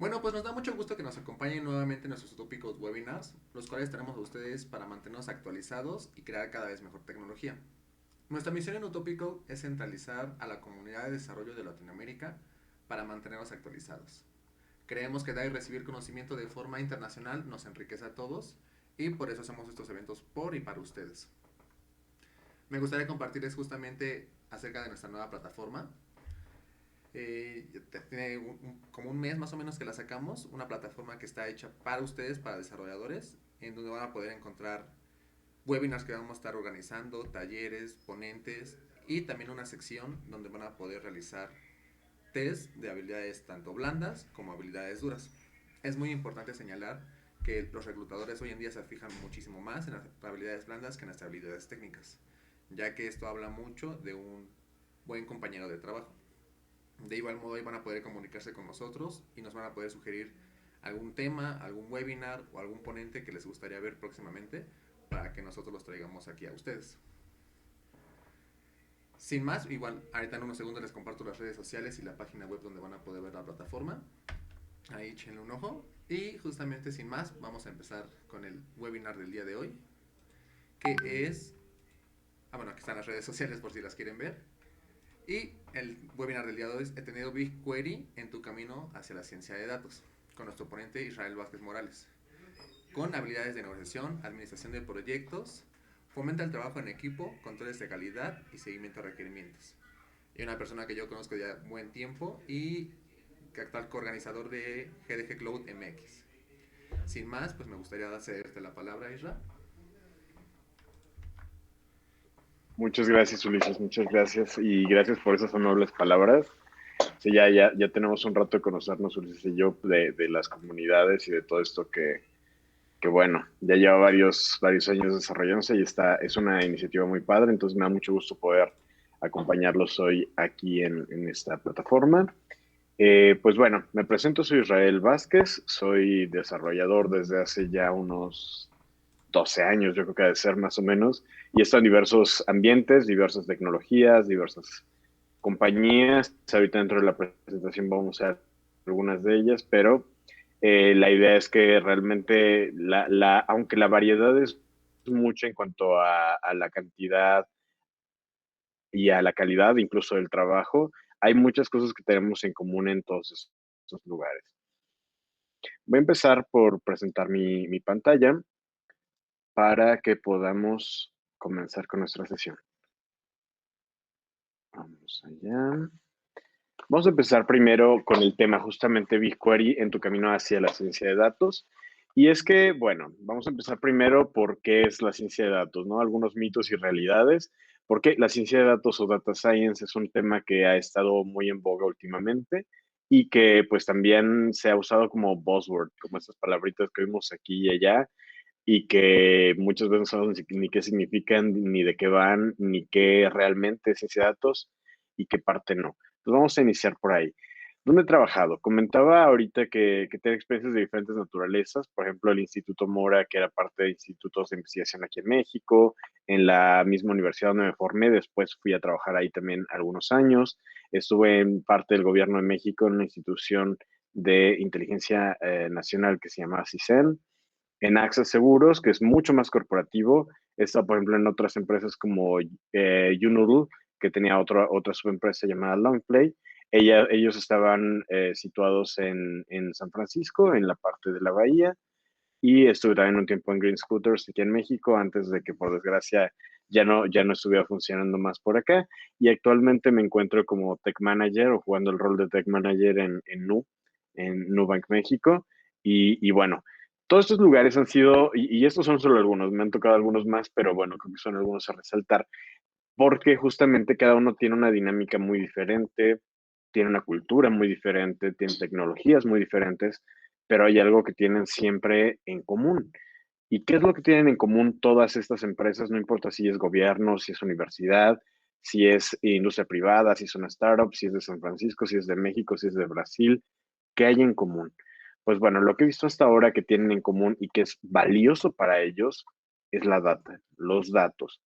Bueno, pues nos da mucho gusto que nos acompañen nuevamente en nuestros utópicos webinars, los cuales tenemos a ustedes para mantenernos actualizados y crear cada vez mejor tecnología. Nuestra misión en Utópico es centralizar a la comunidad de desarrollo de Latinoamérica para mantenernos actualizados. Creemos que dar y recibir conocimiento de forma internacional nos enriquece a todos y por eso hacemos estos eventos por y para ustedes. Me gustaría compartirles justamente acerca de nuestra nueva plataforma. Tiene como un mes más o menos que la sacamos, una plataforma que está hecha para ustedes, para desarrolladores, en donde van a poder encontrar webinars que vamos a estar organizando, talleres, ponentes y también una sección donde van a poder realizar test de habilidades tanto blandas como habilidades duras. Es muy importante señalar que los reclutadores hoy en día se fijan muchísimo más en las habilidades blandas que en las habilidades técnicas, ya que esto habla mucho de un buen compañero de trabajo. De igual modo, ahí van a poder comunicarse con nosotros y nos van a poder sugerir algún tema, algún webinar o algún ponente que les gustaría ver próximamente para que nosotros los traigamos aquí a ustedes. Sin más, igual ahorita en unos segundos les comparto las redes sociales y la página web donde van a poder ver la plataforma. Ahí échenle un ojo. Y justamente sin más, vamos a empezar con el webinar del día de hoy, que es... Ah, bueno, aquí están las redes sociales por si las quieren ver. Y el webinar del día de hoy es: he tenido BigQuery en tu camino hacia la ciencia de datos, con nuestro ponente Israel Vázquez Morales, con habilidades de negociación, administración de proyectos, fomenta el trabajo en equipo, controles de calidad y seguimiento de requerimientos. Y una persona que yo conozco ya buen tiempo y que actual coorganizador de GDG Cloud MX. Sin más, pues me gustaría cederte la palabra, Isra. Muchas gracias, Ulises, muchas gracias y gracias por esas amables palabras. Sí, ya tenemos un rato de conocernos, Ulises y yo, de las comunidades y de todo esto que bueno, ya lleva varios años desarrollándose y es una iniciativa muy padre, entonces me da mucho gusto poder acompañarlos hoy aquí en esta plataforma. Pues bueno, me presento, soy Israel Vázquez, soy desarrollador desde hace ya unos 12 años, yo creo que ha de ser más o menos, y he estado en diversos ambientes, diversas tecnologías, diversas compañías. Ahorita dentro de la presentación vamos a ver algunas de ellas, pero la idea es que realmente, aunque la variedad es mucha en cuanto a la cantidad y a la calidad incluso del trabajo, hay muchas cosas que tenemos en común en todos esos lugares. Voy a empezar por presentar mi pantalla para que podamos comenzar con nuestra sesión. Vamos allá. Vamos a empezar primero con el tema justamente BigQuery en tu camino hacia la ciencia de datos. Y es que, bueno, vamos a empezar primero por qué es la ciencia de datos, ¿no? Algunos mitos y realidades. Porque la ciencia de datos o data science es un tema que ha estado muy en boga últimamente y que pues también se ha usado como buzzword, como estas palabritas que vimos aquí y allá, y que muchas veces no sabemos ni qué significan, ni de qué van, ni qué realmente es ciencia de datos y qué parte no. Entonces vamos a iniciar por ahí. ¿Dónde he trabajado? Comentaba ahorita que tengo experiencias de diferentes naturalezas, por ejemplo, el Instituto Mora, que era parte de institutos de investigación aquí en México, en la misma universidad donde me formé, después fui a trabajar ahí también algunos años, estuve en parte del gobierno de México en una institución de inteligencia nacional que se llama CISEN, en AXA Seguros, que es mucho más corporativo. Está, por ejemplo, en otras empresas como YouNoodle, que tenía otra subempresa llamada Longplay. Ellos estaban situados en San Francisco, en la parte de la bahía, y estuve también un tiempo en Green Scooters aquí en México, antes de que, por desgracia, ya no estuviera funcionando más por acá. Y actualmente me encuentro como Tech Manager o jugando el rol de Tech Manager en Nubank México. Y bueno, todos estos lugares han sido, y estos son solo algunos, me han tocado algunos más, pero bueno, creo que son algunos a resaltar, porque justamente cada uno tiene una dinámica muy diferente, tiene una cultura muy diferente, tiene tecnologías muy diferentes, pero hay algo que tienen siempre en común. ¿Y qué es lo que tienen en común todas estas empresas? No importa si es gobierno, si es universidad, si es industria privada, si es una startup, si es de San Francisco, si es de México, si es de Brasil, ¿qué hay en común? Pues bueno, lo que he visto hasta ahora que tienen en común y que es valioso para ellos es la data, los datos.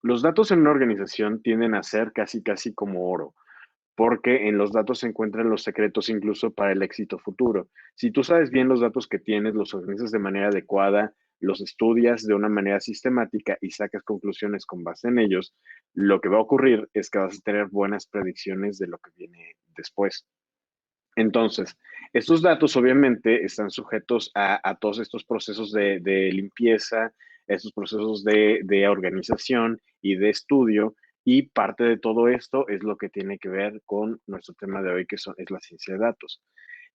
Los datos en una organización tienden a ser casi como oro, porque en los datos se encuentran los secretos incluso para el éxito futuro. Si tú sabes bien los datos que tienes, los organizas de manera adecuada, los estudias de una manera sistemática y sacas conclusiones con base en ellos, lo que va a ocurrir es que vas a tener buenas predicciones de lo que viene después. Entonces, estos datos obviamente están sujetos a todos estos procesos de limpieza, estos procesos de organización y de estudio, y parte de todo esto es lo que tiene que ver con nuestro tema de hoy, es la ciencia de datos.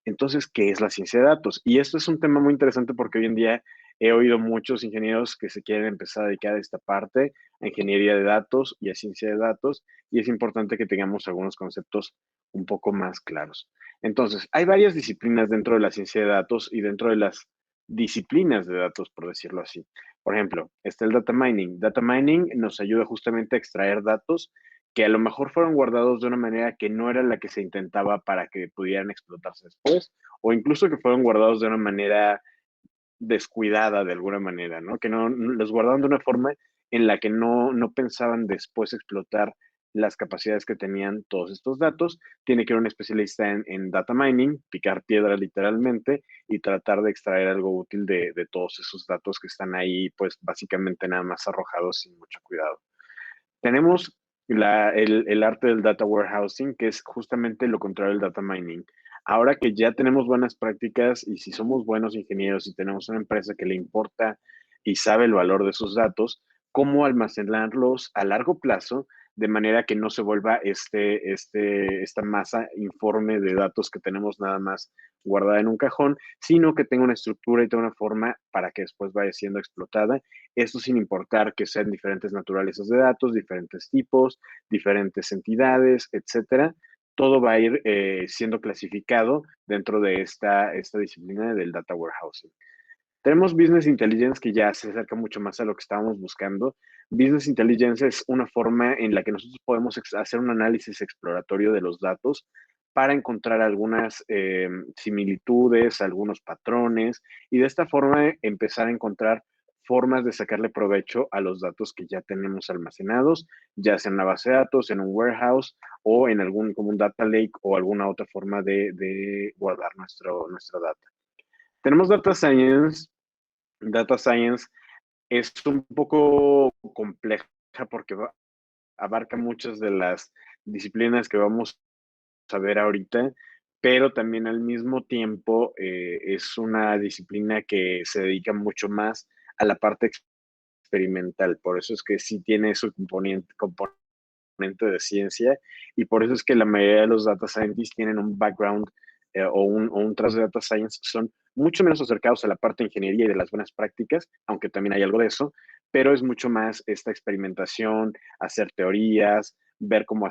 Entonces, ¿qué es la ciencia de datos? Y esto es un tema muy interesante porque hoy en día he oído muchos ingenieros que se quieren empezar a dedicar a esta parte, a ingeniería de datos y a ciencia de datos, y es importante que tengamos algunos conceptos un poco más claros. Entonces, hay varias disciplinas dentro de la ciencia de datos y dentro de las disciplinas de datos, por decirlo así. Por ejemplo, está el data mining. Data mining nos ayuda justamente a extraer datos que a lo mejor fueron guardados de una manera que no era la que se intentaba para que pudieran explotarse después, o incluso que fueron guardados de una manera descuidada de alguna manera, ¿no? Que no los guardaban de una forma en la que no pensaban después explotar las capacidades que tenían todos estos datos. Tiene que ir un especialista en data mining, picar piedra literalmente y tratar de extraer algo útil de todos esos datos que están ahí, pues básicamente nada más arrojados sin mucho cuidado. Tenemos el arte del data warehousing, que es justamente lo contrario del data mining. Ahora que ya tenemos buenas prácticas y si somos buenos ingenieros y tenemos una empresa que le importa y sabe el valor de sus datos, cómo almacenarlos a largo plazo de manera que no se vuelva esta masa informe de datos que tenemos nada más guardada en un cajón, sino que tenga una estructura y tenga una forma para que después vaya siendo explotada. Esto sin importar que sean diferentes naturalezas de datos, diferentes tipos, diferentes entidades, etcétera. Todo va a ir siendo clasificado dentro de esta disciplina del data warehousing. Tenemos Business Intelligence que ya se acerca mucho más a lo que estábamos buscando. Business Intelligence es una forma en la que nosotros podemos hacer un análisis exploratorio de los datos para encontrar algunas similitudes, algunos patrones y de esta forma empezar a encontrar formas de sacarle provecho a los datos que ya tenemos almacenados, ya sea en una base de datos, en un warehouse o en algún como un data lake o alguna otra forma de guardar nuestra data. Tenemos data science. Data science es un poco compleja porque abarca muchas de las disciplinas que vamos a ver ahorita, pero también al mismo tiempo es una disciplina que se dedica mucho más a la parte experimental. Por eso es que sí tiene su componente de ciencia y por eso es que la mayoría de los data scientists tienen un background o un trazo de data science, son mucho menos acercados a la parte de ingeniería y de las buenas prácticas, aunque también hay algo de eso, pero es mucho más esta experimentación, hacer teorías, ver cómo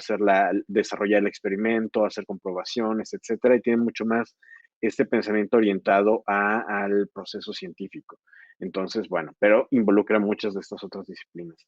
desarrollar el experimento, hacer comprobaciones, etcétera, y tienen mucho más este pensamiento orientado al proceso científico. Entonces, bueno, pero involucra muchas de estas otras disciplinas.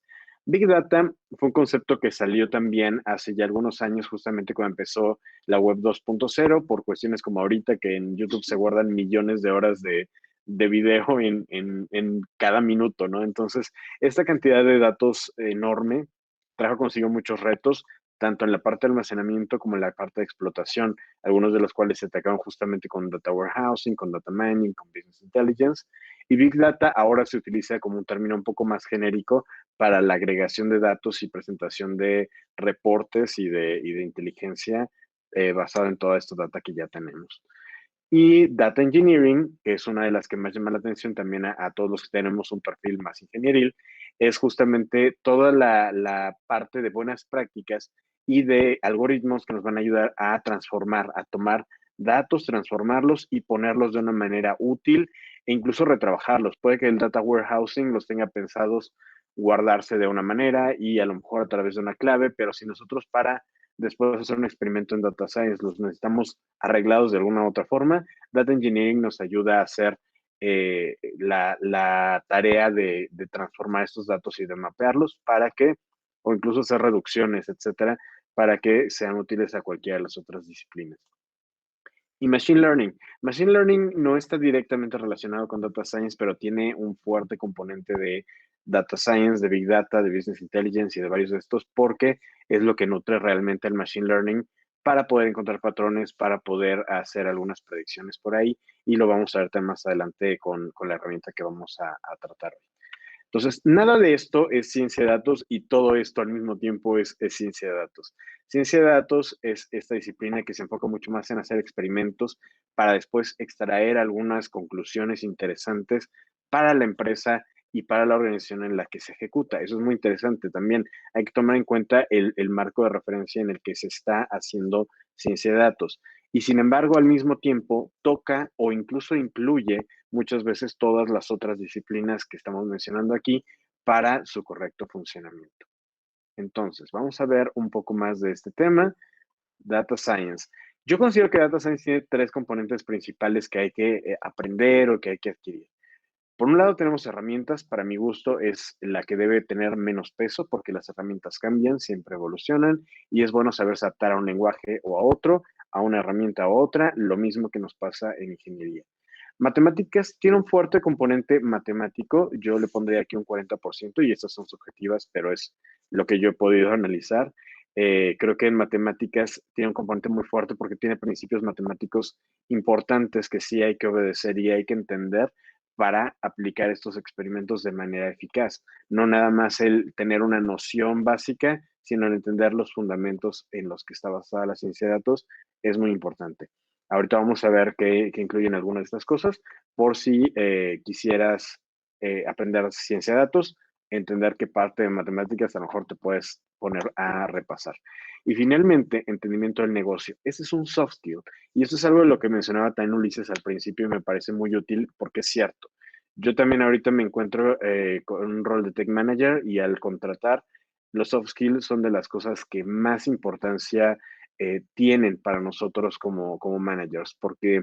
Big Data fue un concepto que salió también hace ya algunos años, justamente cuando empezó la web 2.0, por cuestiones como ahorita que en YouTube se guardan millones de horas de video en cada minuto, ¿no? Entonces, esta cantidad de datos enorme trajo consigo muchos retos, tanto en la parte de almacenamiento como en la parte de explotación, algunos de los cuales se atacaron justamente con data warehousing, con data mining, con business intelligence. Y Big Data ahora se utiliza como un término un poco más genérico para la agregación de datos y presentación de reportes y de inteligencia basada en toda esta data que ya tenemos. Y Data Engineering, que es una de las que más llama la atención también a todos los que tenemos un perfil más ingenieril, es justamente toda la parte de buenas prácticas y de algoritmos que nos van a ayudar a transformar, a tomar datos, transformarlos y ponerlos de una manera útil e incluso retrabajarlos. Puede que el data warehousing los tenga pensados guardarse de una manera y a lo mejor a través de una clave, pero si nosotros para después de hacer un experimento en data science los necesitamos arreglados de alguna u otra forma, data engineering nos ayuda a hacer la tarea de transformar estos datos y de mapearlos para que, o incluso hacer reducciones, etcétera, para que sean útiles a cualquiera de las otras disciplinas. Y Machine Learning. Machine Learning no está directamente relacionado con Data Science, pero tiene un fuerte componente de Data Science, de Big Data, de Business Intelligence y de varios de estos, porque es lo que nutre realmente el Machine Learning para poder encontrar patrones, para poder hacer algunas predicciones por ahí, y lo vamos a ver más adelante con la herramienta que vamos a tratar hoy. Entonces, nada de esto es ciencia de datos y todo esto al mismo tiempo es ciencia de datos. Ciencia de datos es esta disciplina que se enfoca mucho más en hacer experimentos para después extraer algunas conclusiones interesantes para la empresa y para la organización en la que se ejecuta. Eso es muy interesante también. Hay que tomar en cuenta el marco de referencia en el que se está haciendo ciencia de datos. Y sin embargo, al mismo tiempo, toca o incluso incluye muchas veces todas las otras disciplinas que estamos mencionando aquí para su correcto funcionamiento. Entonces, vamos a ver un poco más de este tema, Data Science. Yo considero que Data Science tiene tres componentes principales que hay que aprender o que hay que adquirir. Por un lado tenemos herramientas, para mi gusto es la que debe tener menos peso porque las herramientas cambian, siempre evolucionan y es bueno saberse adaptar a un lenguaje o a otro, a una herramienta a otra, lo mismo que nos pasa en ingeniería. Matemáticas tiene un fuerte componente matemático, yo le pondría aquí un 40% y estas son subjetivas, pero es lo que yo he podido analizar. Creo que en matemáticas tiene un componente muy fuerte porque tiene principios matemáticos importantes que sí hay que obedecer y hay que entender para aplicar estos experimentos de manera eficaz. No nada más el tener una noción básica, sino el entender los fundamentos en los que está basada la ciencia de datos es muy importante. Ahorita vamos a ver qué incluyen algunas de estas cosas, por si quisieras aprender ciencia de datos, entender qué parte de matemáticas a lo mejor te puedes poner a repasar. Y finalmente, entendimiento del negocio. Ese es un soft skill. Y esto es algo de lo que mencionaba también Ulises al principio y me parece muy útil porque es cierto. Yo también ahorita me encuentro con un rol de tech manager y al contratar, los soft skills son de las cosas que más importancia tienen para nosotros como managers, porque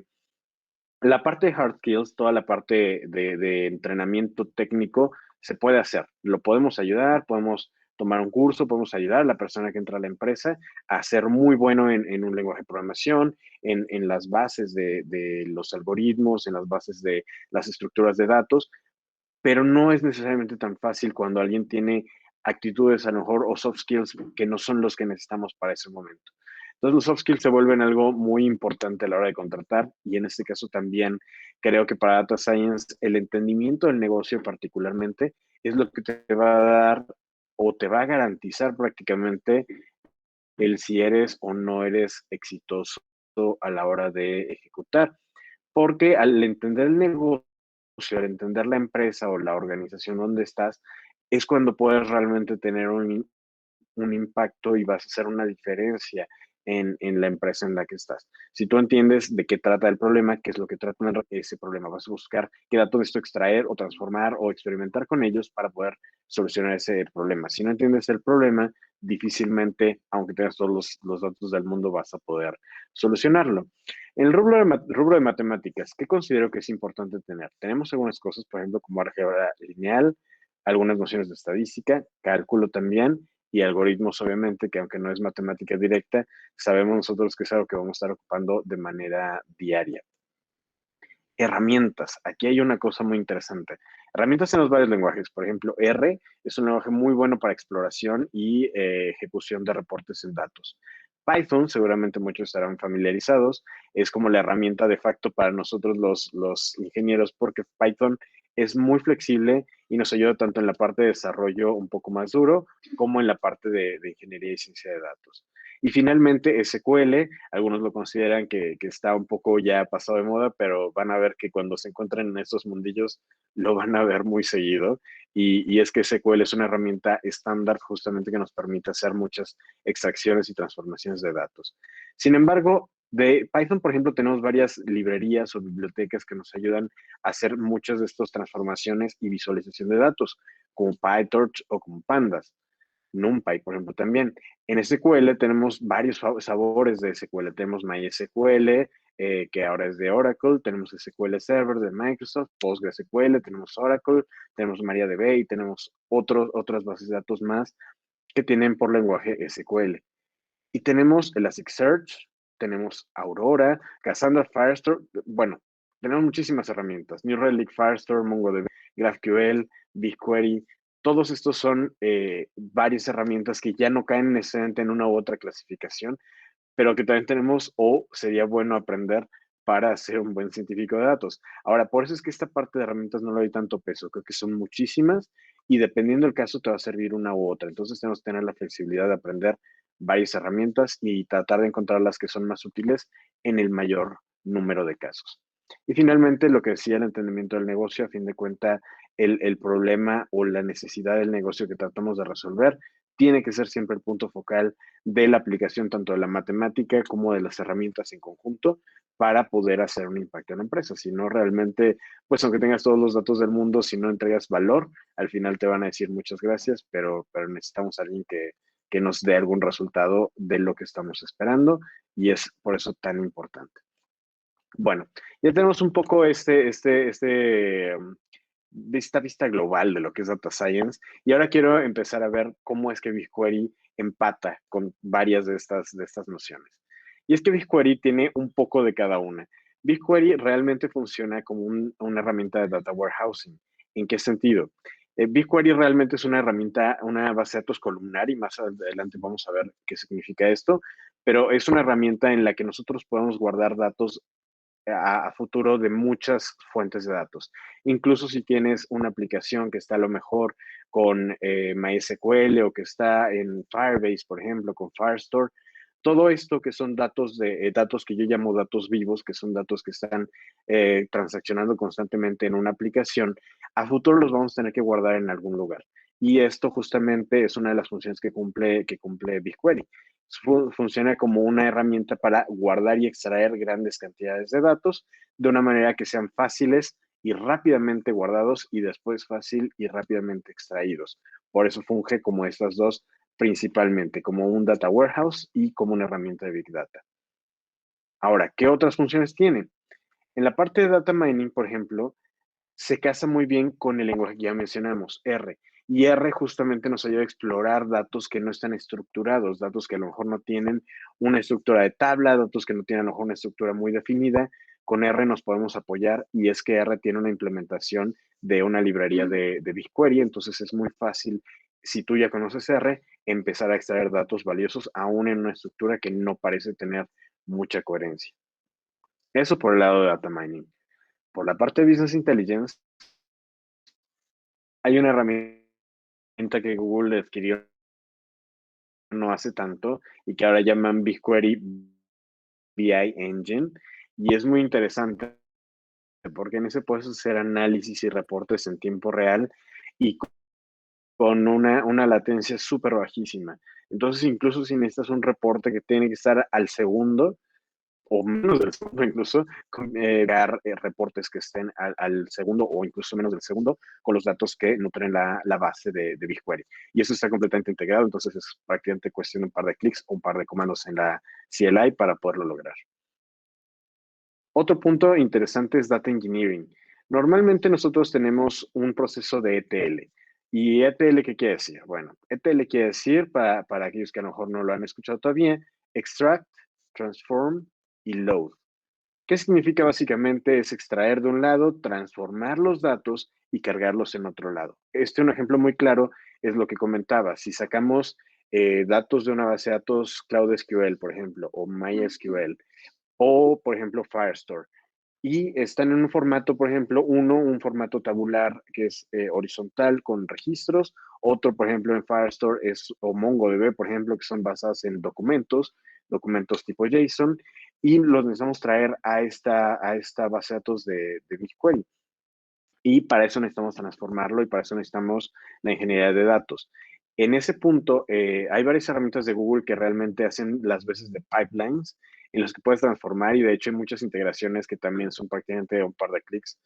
la parte de hard skills, toda la parte de entrenamiento técnico, se puede hacer. Lo podemos ayudar, podemos tomar un curso, podemos ayudar a la persona que entra a la empresa a ser muy bueno en un lenguaje de programación, en las bases de los algoritmos, en las bases de las estructuras de datos, pero no es necesariamente tan fácil cuando alguien tiene actitudes a lo mejor o soft skills que no son los que necesitamos para ese momento. Entonces los soft skills se vuelven algo muy importante a la hora de contratar y en este caso también creo que para Data Science el entendimiento del negocio particularmente es lo que te va a dar o te va a garantizar prácticamente el si eres o no eres exitoso a la hora de ejecutar. Porque al entender el negocio, al entender la empresa o la organización donde estás, es cuando puedes realmente tener un impacto y vas a hacer una diferencia en la empresa en la que estás. Si tú entiendes de qué trata el problema, qué es lo que trata ese problema, vas a buscar qué datos de esto extraer o transformar o experimentar con ellos para poder solucionar ese problema. Si no entiendes el problema, difícilmente, aunque tengas todos los datos del mundo, vas a poder solucionarlo. En el rubro de matemáticas, ¿qué considero que es importante tener? Tenemos algunas cosas, por ejemplo, como álgebra lineal, algunas nociones de estadística, cálculo también, y algoritmos, obviamente, que aunque no es matemática directa, sabemos nosotros que es algo que vamos a estar ocupando de manera diaria. Herramientas. Aquí hay una cosa muy interesante. Herramientas en los varios lenguajes. Por ejemplo, R es un lenguaje muy bueno para exploración y ejecución de reportes en datos. Python, seguramente muchos estarán familiarizados, es como la herramienta de facto para nosotros los ingenieros porque Python es muy flexible y nos ayuda tanto en la parte de desarrollo un poco más duro como en la parte de ingeniería y ciencia de datos. Y finalmente SQL, algunos lo consideran que está un poco ya pasado de moda, pero van a ver que cuando se encuentren en estos mundillos lo van a ver muy seguido. Y es que SQL es una herramienta estándar justamente que nos permite hacer muchas extracciones y transformaciones de datos. Sin embargo, de Python, por ejemplo, tenemos varias librerías o bibliotecas que nos ayudan a hacer muchas de estas transformaciones y visualización de datos, como PyTorch o como Pandas. NumPy, por ejemplo, también. En SQL tenemos varios sabores de SQL. Tenemos MySQL, que ahora es de Oracle. Tenemos SQL Server de Microsoft, PostgreSQL, tenemos Oracle, tenemos MariaDB y tenemos otras bases de datos más que tienen por lenguaje SQL. Y tenemos Elasticsearch, tenemos Aurora, Cassandra Firestore. Bueno, tenemos muchísimas herramientas. New Relic, Firestore, MongoDB, GraphQL, BigQuery. Todos estos son varias herramientas que ya no caen necesariamente en una u otra clasificación, pero que también tenemos o sería bueno aprender para ser un buen científico de datos. Ahora, por eso es que esta parte de herramientas no le doy tanto peso, creo que son muchísimas y dependiendo del caso te va a servir una u otra. Entonces tenemos que tener la flexibilidad de aprender varias herramientas y tratar de encontrar las que son más útiles en el mayor número de casos. Y finalmente, lo que decía el entendimiento del negocio, a fin de cuentas, el problema o la necesidad del negocio que tratamos de resolver tiene que ser siempre el punto focal de la aplicación tanto de la matemática como de las herramientas en conjunto para poder hacer un impacto en la empresa. Si no, realmente, pues aunque tengas todos los datos del mundo, si no entregas valor, al final te van a decir muchas gracias, pero necesitamos a alguien que nos dé algún resultado de lo que estamos esperando y es por eso tan importante. Bueno, ya tenemos un poco de esta vista global de lo que es Data Science y ahora quiero empezar a ver cómo es que BigQuery empata con varias de estas nociones. Y es que BigQuery tiene un poco de cada una. BigQuery realmente funciona como una herramienta de data warehousing. ¿En qué sentido? BigQuery realmente es una herramienta, una base de datos columnar y más adelante vamos a ver qué significa esto, pero es una herramienta en la que nosotros podemos guardar datos futuro de muchas fuentes de datos. Incluso si tienes una aplicación que está a lo mejor con MySQL o que está en Firebase, por ejemplo, con Firestore, todo esto que son datos datos que yo llamo datos vivos, que son datos que están transaccionando constantemente en una aplicación, a futuro los vamos a tener que guardar en algún lugar. Y esto justamente es una de las funciones que cumple BigQuery. Funciona como una herramienta para guardar y extraer grandes cantidades de datos de una manera que sean fáciles y rápidamente guardados y después fácil y rápidamente extraídos. Por eso funge como estas dos principalmente, como un data warehouse y como una herramienta de Big Data. Ahora, ¿qué otras funciones tiene? En la parte de data mining, por ejemplo, se casa muy bien con el lenguaje que ya mencionamos, R. Y R justamente nos ayuda a explorar datos que no están estructurados, datos que a lo mejor no tienen una estructura de tabla, datos que no tienen a lo mejor una estructura muy definida. Con R nos podemos apoyar y es que R tiene una implementación de una librería de BigQuery, entonces es muy fácil, si tú ya conoces R, empezar a extraer datos valiosos aún en una estructura que no parece tener mucha coherencia. Eso por el lado de data mining. Por la parte de business intelligence, hay una herramienta que Google adquirió no hace tanto y que ahora llaman BigQuery BI Engine. Y es muy interesante porque en ese puedes hacer análisis y reportes en tiempo real y con una latencia súper bajísima. Entonces, incluso si necesitas un reporte que tiene que estar al segundo, o menos del segundo incluso, dar reportes que estén al segundo o incluso menos del segundo con los datos que nutren la base de BigQuery. Y eso está completamente integrado, entonces es prácticamente cuestión de un par de clics o un par de comandos en la CLI para poderlo lograr. Otro punto interesante es Data Engineering. Normalmente nosotros tenemos un proceso de ETL. ¿Y ETL qué quiere decir? Bueno, ETL quiere decir, para aquellos que a lo mejor no lo han escuchado todavía, Extract, Transform y Load. ¿Qué significa básicamente? Es extraer de un lado, transformar los datos y cargarlos en otro lado. Un ejemplo muy claro es lo que comentaba. Si sacamos datos de una base de datos Cloud SQL, por ejemplo, o MySQL, o por ejemplo Firestore, y están en un formato, por ejemplo, un formato tabular que es horizontal con registros, otro, por ejemplo, en Firestore es o MongoDB, por ejemplo, que son basadas en documentos tipo JSON, y los necesitamos traer a esta base de datos de BigQuery. Y para eso necesitamos transformarlo y para eso necesitamos la ingeniería de datos. En ese punto, hay varias herramientas de Google que realmente hacen las veces de pipelines en los que puedes transformar y de hecho hay muchas integraciones que también son prácticamente un par de clics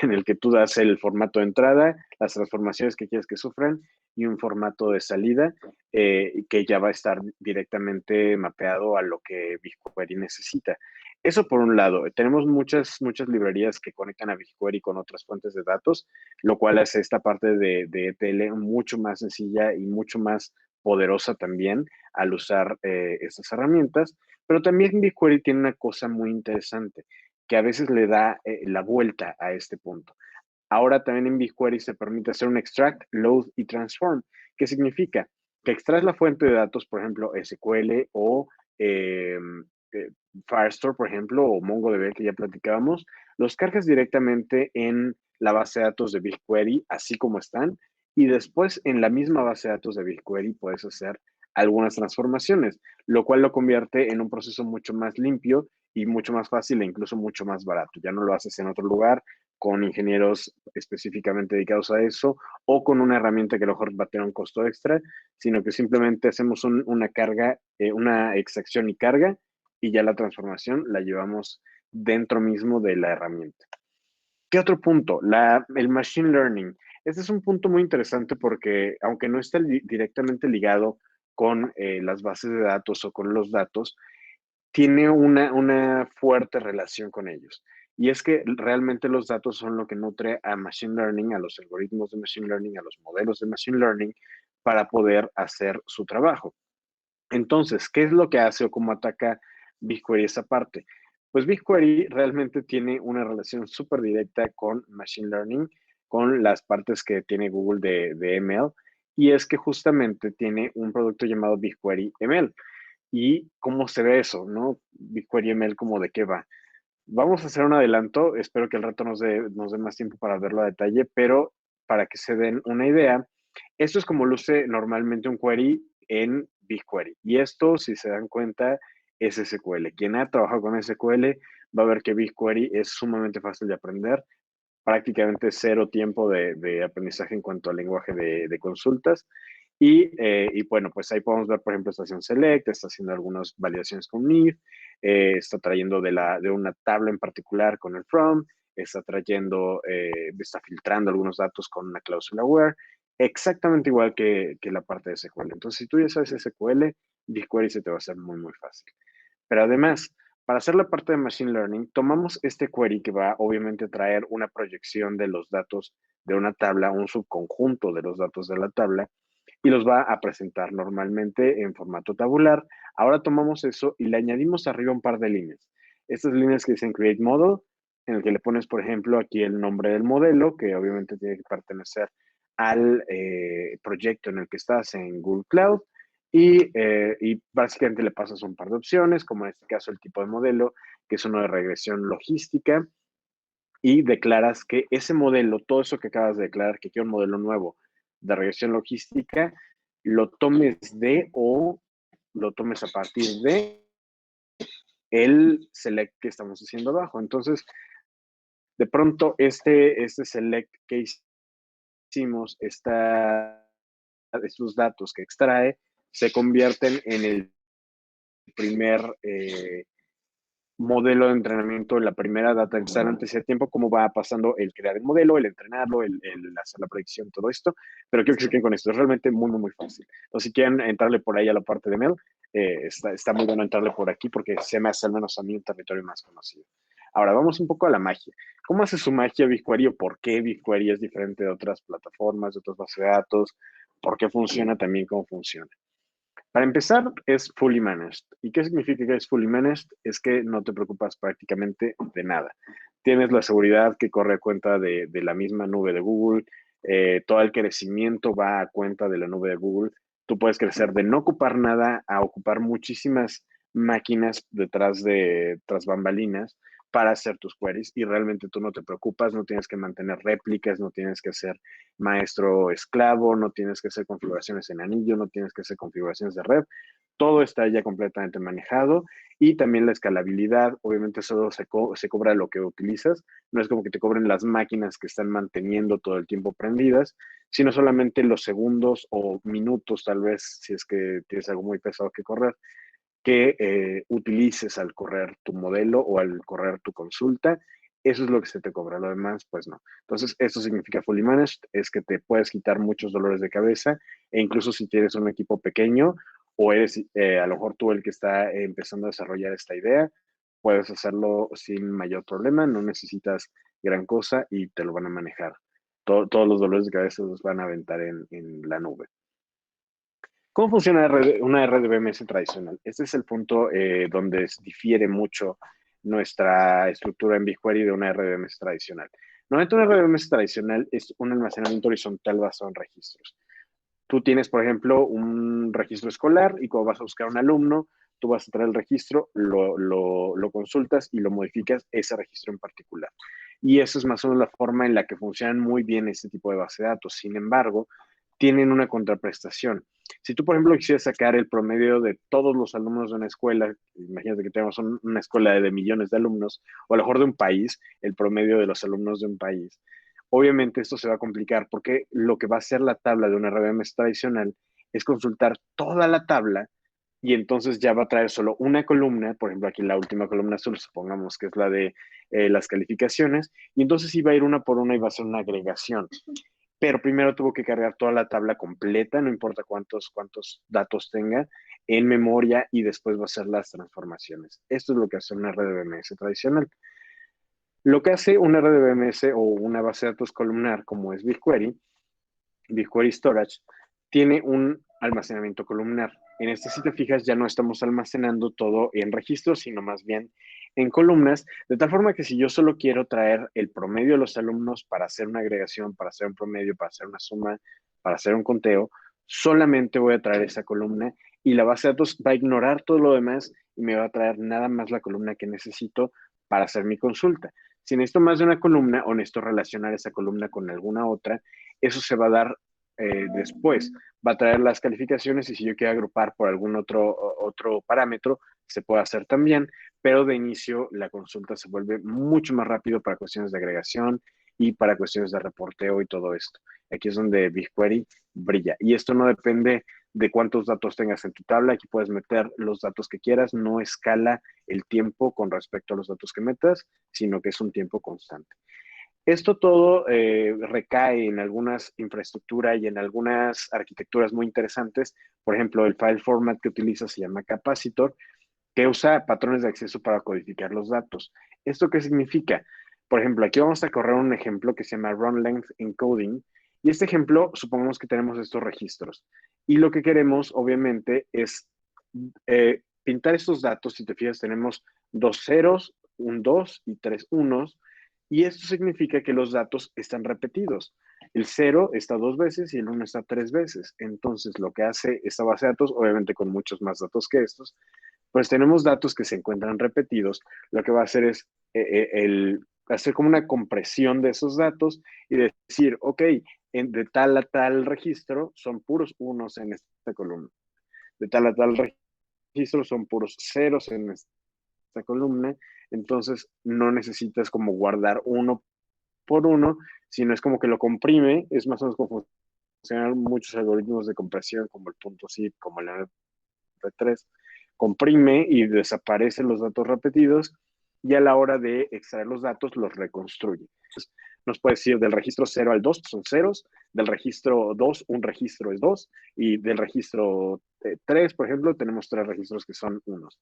en el que tú das el formato de entrada, las transformaciones que quieres que sufran y un formato de salida que ya va a estar directamente mapeado a lo que BigQuery necesita. Eso por un lado, tenemos muchas librerías que conectan a BigQuery con otras fuentes de datos, lo cual hace esta parte de ETL mucho más sencilla y mucho más poderosa también al usar estas herramientas. Pero también BigQuery tiene una cosa muy interesante, que a veces le da la vuelta a este punto. Ahora también en BigQuery se permite hacer un extract, load y transform. ¿Qué significa? Que extraes la fuente de datos, por ejemplo, SQL o eh, Firestore, por ejemplo, o MongoDB que ya platicábamos, los cargas directamente en la base de datos de BigQuery, así como están, y después en la misma base de datos de BigQuery puedes hacer algunas transformaciones, lo cual lo convierte en un proceso mucho más limpio y mucho más fácil e incluso mucho más barato. Ya no lo haces en otro lugar con ingenieros específicamente dedicados a eso o con una herramienta que a lo mejor va a tener un costo extra, sino que simplemente hacemos una carga, una extracción y carga y ya la transformación la llevamos dentro mismo de la herramienta. ¿Qué otro punto? El machine learning. Este es un punto muy interesante porque aunque no está directamente ligado con las bases de datos o con los datos, tiene una fuerte relación con ellos. Y es que realmente los datos son lo que nutre a Machine Learning, a los algoritmos de Machine Learning, a los modelos de Machine Learning, para poder hacer su trabajo. Entonces, ¿qué es lo que hace o cómo ataca BigQuery esa parte? Pues BigQuery realmente tiene una relación súper directa con Machine Learning, con las partes que tiene Google de ML, y es que justamente tiene un producto llamado BigQuery ML. ¿Y cómo se ve eso, no? BigQuery ML, ¿cómo de qué va? Vamos a hacer un adelanto, espero que el rato nos dé más tiempo para verlo a detalle, pero para que se den una idea, esto es como luce normalmente un query en BigQuery. Y esto, si se dan cuenta, es SQL. Quien ha trabajado con SQL va a ver que BigQuery es sumamente fácil de aprender, prácticamente cero tiempo de aprendizaje en cuanto al lenguaje de consultas. Y bueno, pues ahí podemos ver, por ejemplo, estación select, está haciendo algunas validaciones con if, está trayendo de una tabla en particular con el from, está trayendo, está filtrando algunos datos con una cláusula where, exactamente igual que la parte de SQL. Entonces, si tú ya sabes SQL, BigQuery se te va a hacer muy, muy fácil. Pero además, para hacer la parte de Machine Learning, tomamos este query que va obviamente a traer una proyección de los datos de una tabla, un subconjunto de los datos de la tabla, y los va a presentar normalmente en formato tabular. Ahora tomamos eso y le añadimos arriba un par de líneas. Estas líneas que dicen Create Model, en el que le pones, por ejemplo, aquí el nombre del modelo, que obviamente tiene que pertenecer al proyecto en el que estás en Google Cloud. Y básicamente le pasas un par de opciones, como en este caso el tipo de modelo, que es uno de regresión logística, y declaras que ese modelo, todo eso que acabas de declarar, que quiero un modelo nuevo de regresión logística, lo tomes de o lo tomes a partir de el select que estamos haciendo abajo. Entonces, de pronto, este select que hicimos, estos datos que extrae, se convierten en el primer modelo de entrenamiento, la primera data que están antes de tiempo, cómo va pasando el crear el modelo, el entrenarlo, el hacer la predicción, todo esto. Pero quiero que se queden con esto, es realmente muy, muy, muy fácil. Entonces, si quieren entrarle por ahí a la parte de Mel, está muy bueno entrarle por aquí porque se me hace al menos a mí un territorio más conocido. Ahora, vamos un poco a la magia. ¿Cómo hace su magia BigQuery o por qué BigQuery es diferente de otras plataformas, de otras bases de datos? ¿Por qué funciona también como funciona? Para empezar, es fully managed. ¿Y qué significa que es fully managed? Es que no te preocupas prácticamente de nada. Tienes la seguridad que corre a cuenta de la misma nube de Google. Todo el crecimiento va a cuenta de la nube de Google. Tú puedes crecer de no ocupar nada a ocupar muchísimas máquinas tras bambalinas para hacer tus queries y realmente tú no te preocupas, no tienes que mantener réplicas, no tienes que ser maestro esclavo, no tienes que hacer configuraciones en anillo, no tienes que hacer configuraciones de red, todo está ya completamente manejado y también la escalabilidad, obviamente solo se cobra lo que utilizas, no es como que te cobren las máquinas que están manteniendo todo el tiempo prendidas, sino solamente los segundos o minutos tal vez, si es que tienes algo muy pesado que correr, que utilices al correr tu modelo o al correr tu consulta. Eso es lo que se te cobra, lo demás, pues no. Entonces, esto significa fully managed, es que te puedes quitar muchos dolores de cabeza e incluso si tienes un equipo pequeño o eres a lo mejor tú el que está empezando a desarrollar esta idea, puedes hacerlo sin mayor problema, no necesitas gran cosa y te lo van a manejar. Todos los dolores de cabeza los van a aventar en la nube. ¿Cómo funciona una RDBMS tradicional? Este es el punto donde difiere mucho nuestra estructura en BigQuery de una RDBMS tradicional. Normalmente una RDBMS tradicional es un almacenamiento horizontal basado en registros. Tú tienes, por ejemplo, un registro escolar y cuando vas a buscar un alumno, tú vas a traer el registro, lo consultas y lo modificas ese registro en particular. Y eso es más o menos la forma en la que funcionan muy bien este tipo de base de datos. Sin embargo, tienen una contraprestación. Si tú, por ejemplo, quisieras sacar el promedio de todos los alumnos de una escuela, imagínate que tenemos una escuela de millones de alumnos, o a lo mejor de un país, el promedio de los alumnos de un país. Obviamente esto se va a complicar porque lo que va a hacer la tabla de una RDBMS tradicional es consultar toda la tabla y entonces ya va a traer solo una columna, por ejemplo aquí la última columna azul, supongamos que es la de las calificaciones, y entonces iba a ir una por una y va a ser una agregación. Pero primero tuvo que cargar toda la tabla completa, no importa cuántos datos tenga, en memoria y después va a hacer las transformaciones. Esto es lo que hace una RDBMS tradicional. Lo que hace una RDBMS o una base de datos columnar como es BigQuery, BigQuery Storage, tiene un almacenamiento columnar. En este, si te fijas, ya no estamos almacenando todo en registros, sino más bien en columnas, de tal forma que si yo solo quiero traer el promedio de los alumnos para hacer una agregación, para hacer un promedio, para hacer una suma, para hacer un conteo, solamente voy a traer esa columna y la base de datos va a ignorar todo lo demás y me va a traer nada más la columna que necesito para hacer mi consulta. Si necesito más de una columna o necesito relacionar esa columna con alguna otra, eso se va a dar después. Va a traer las calificaciones y si yo quiero agrupar por algún otro parámetro, se puede hacer también, pero de inicio la consulta se vuelve mucho más rápido para cuestiones de agregación y para cuestiones de reporteo y todo esto. Aquí es donde BigQuery brilla. Y esto no depende de cuántos datos tengas en tu tabla. Aquí puedes meter los datos que quieras. No escala el tiempo con respecto a los datos que metas, sino que es un tiempo constante. Esto todo recae en algunas infraestructuras y en algunas arquitecturas muy interesantes. Por ejemplo, el file format que utiliza se llama Capacitor, que usa patrones de acceso para codificar los datos. ¿Esto qué significa? Por ejemplo, aquí vamos a correr un ejemplo que se llama Run Length Encoding. Y este ejemplo, supongamos que tenemos estos registros. Y lo que queremos, obviamente, es pintar estos datos. Si te fijas, tenemos dos ceros, un 2 y tres unos. Y esto significa que los datos están repetidos. El 0 está 2 veces y el 1 está 3 veces. Entonces, lo que hace esta base de datos, obviamente con muchos más datos que estos, pues tenemos datos que se encuentran repetidos. Lo que va a hacer es hacer como una compresión de esos datos y decir, ok, de tal a tal registro son puros unos en esta columna. De tal a tal registro son puros ceros en esta columna. Entonces, no necesitas como guardar uno por uno, sino es como que lo comprime, es más o menos como funcionan muchos algoritmos de compresión, como el punto .zip, como el MP3, comprime y desaparecen los datos repetidos y a la hora de extraer los datos los reconstruye. Entonces, nos puede decir del registro 0 al 2 son ceros, del registro 2 un registro es 2 y del registro 3, por ejemplo, tenemos 3 registros que son unos.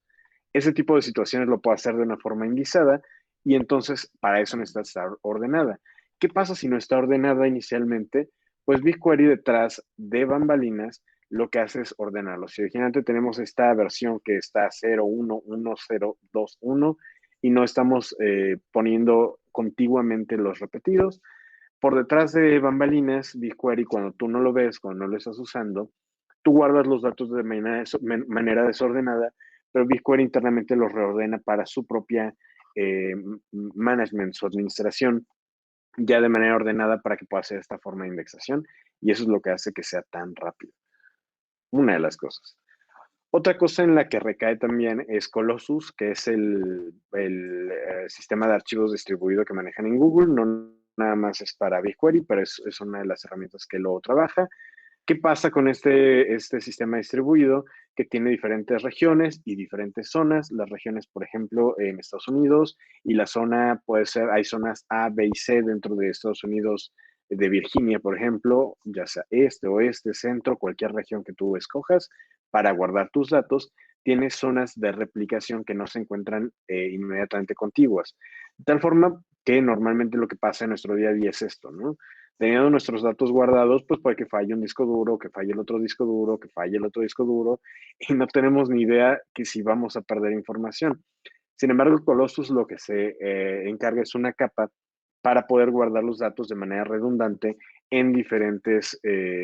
Ese tipo de situaciones lo puedo hacer de una forma indizada y entonces para eso necesita estar ordenada. ¿Qué pasa si no está ordenada inicialmente? Pues BigQuery detrás de bambalinas lo que hace es ordenarlo. Si originalmente tenemos esta versión que está 0, 1, 1, 0, 2, 1 y no estamos poniendo contiguamente los repetidos, por detrás de bambalinas, BigQuery, cuando tú no lo ves, cuando no lo estás usando, tú guardas los datos de manera desordenada, pero BigQuery internamente los reordena para su propia management, su administración, ya de manera ordenada para que pueda hacer esta forma de indexación. Y eso es lo que hace que sea tan rápido. Una de las cosas. Otra cosa en la que recae también es Colossus, que es el sistema de archivos distribuido que manejan en Google. No nada más es para BigQuery, pero es una de las herramientas que lo trabaja. ¿Qué pasa con este sistema distribuido que tiene diferentes regiones y diferentes zonas? Las regiones, por ejemplo, en Estados Unidos y la zona puede ser, hay zonas A, B y C dentro de Estados Unidos, de Virginia, por ejemplo, ya sea este, oeste, centro, cualquier región que tú escojas para guardar tus datos, tienes zonas de replicación que no se encuentran inmediatamente contiguas. De tal forma que normalmente lo que pasa en nuestro día a día es esto, ¿no? Teniendo nuestros datos guardados, pues puede que falle un disco duro, que falle el otro disco duro, que falle el otro disco duro, y no tenemos ni idea que si vamos a perder información. Sin embargo, Colossus lo que se encarga es una capa para poder guardar los datos de manera redundante en diferentes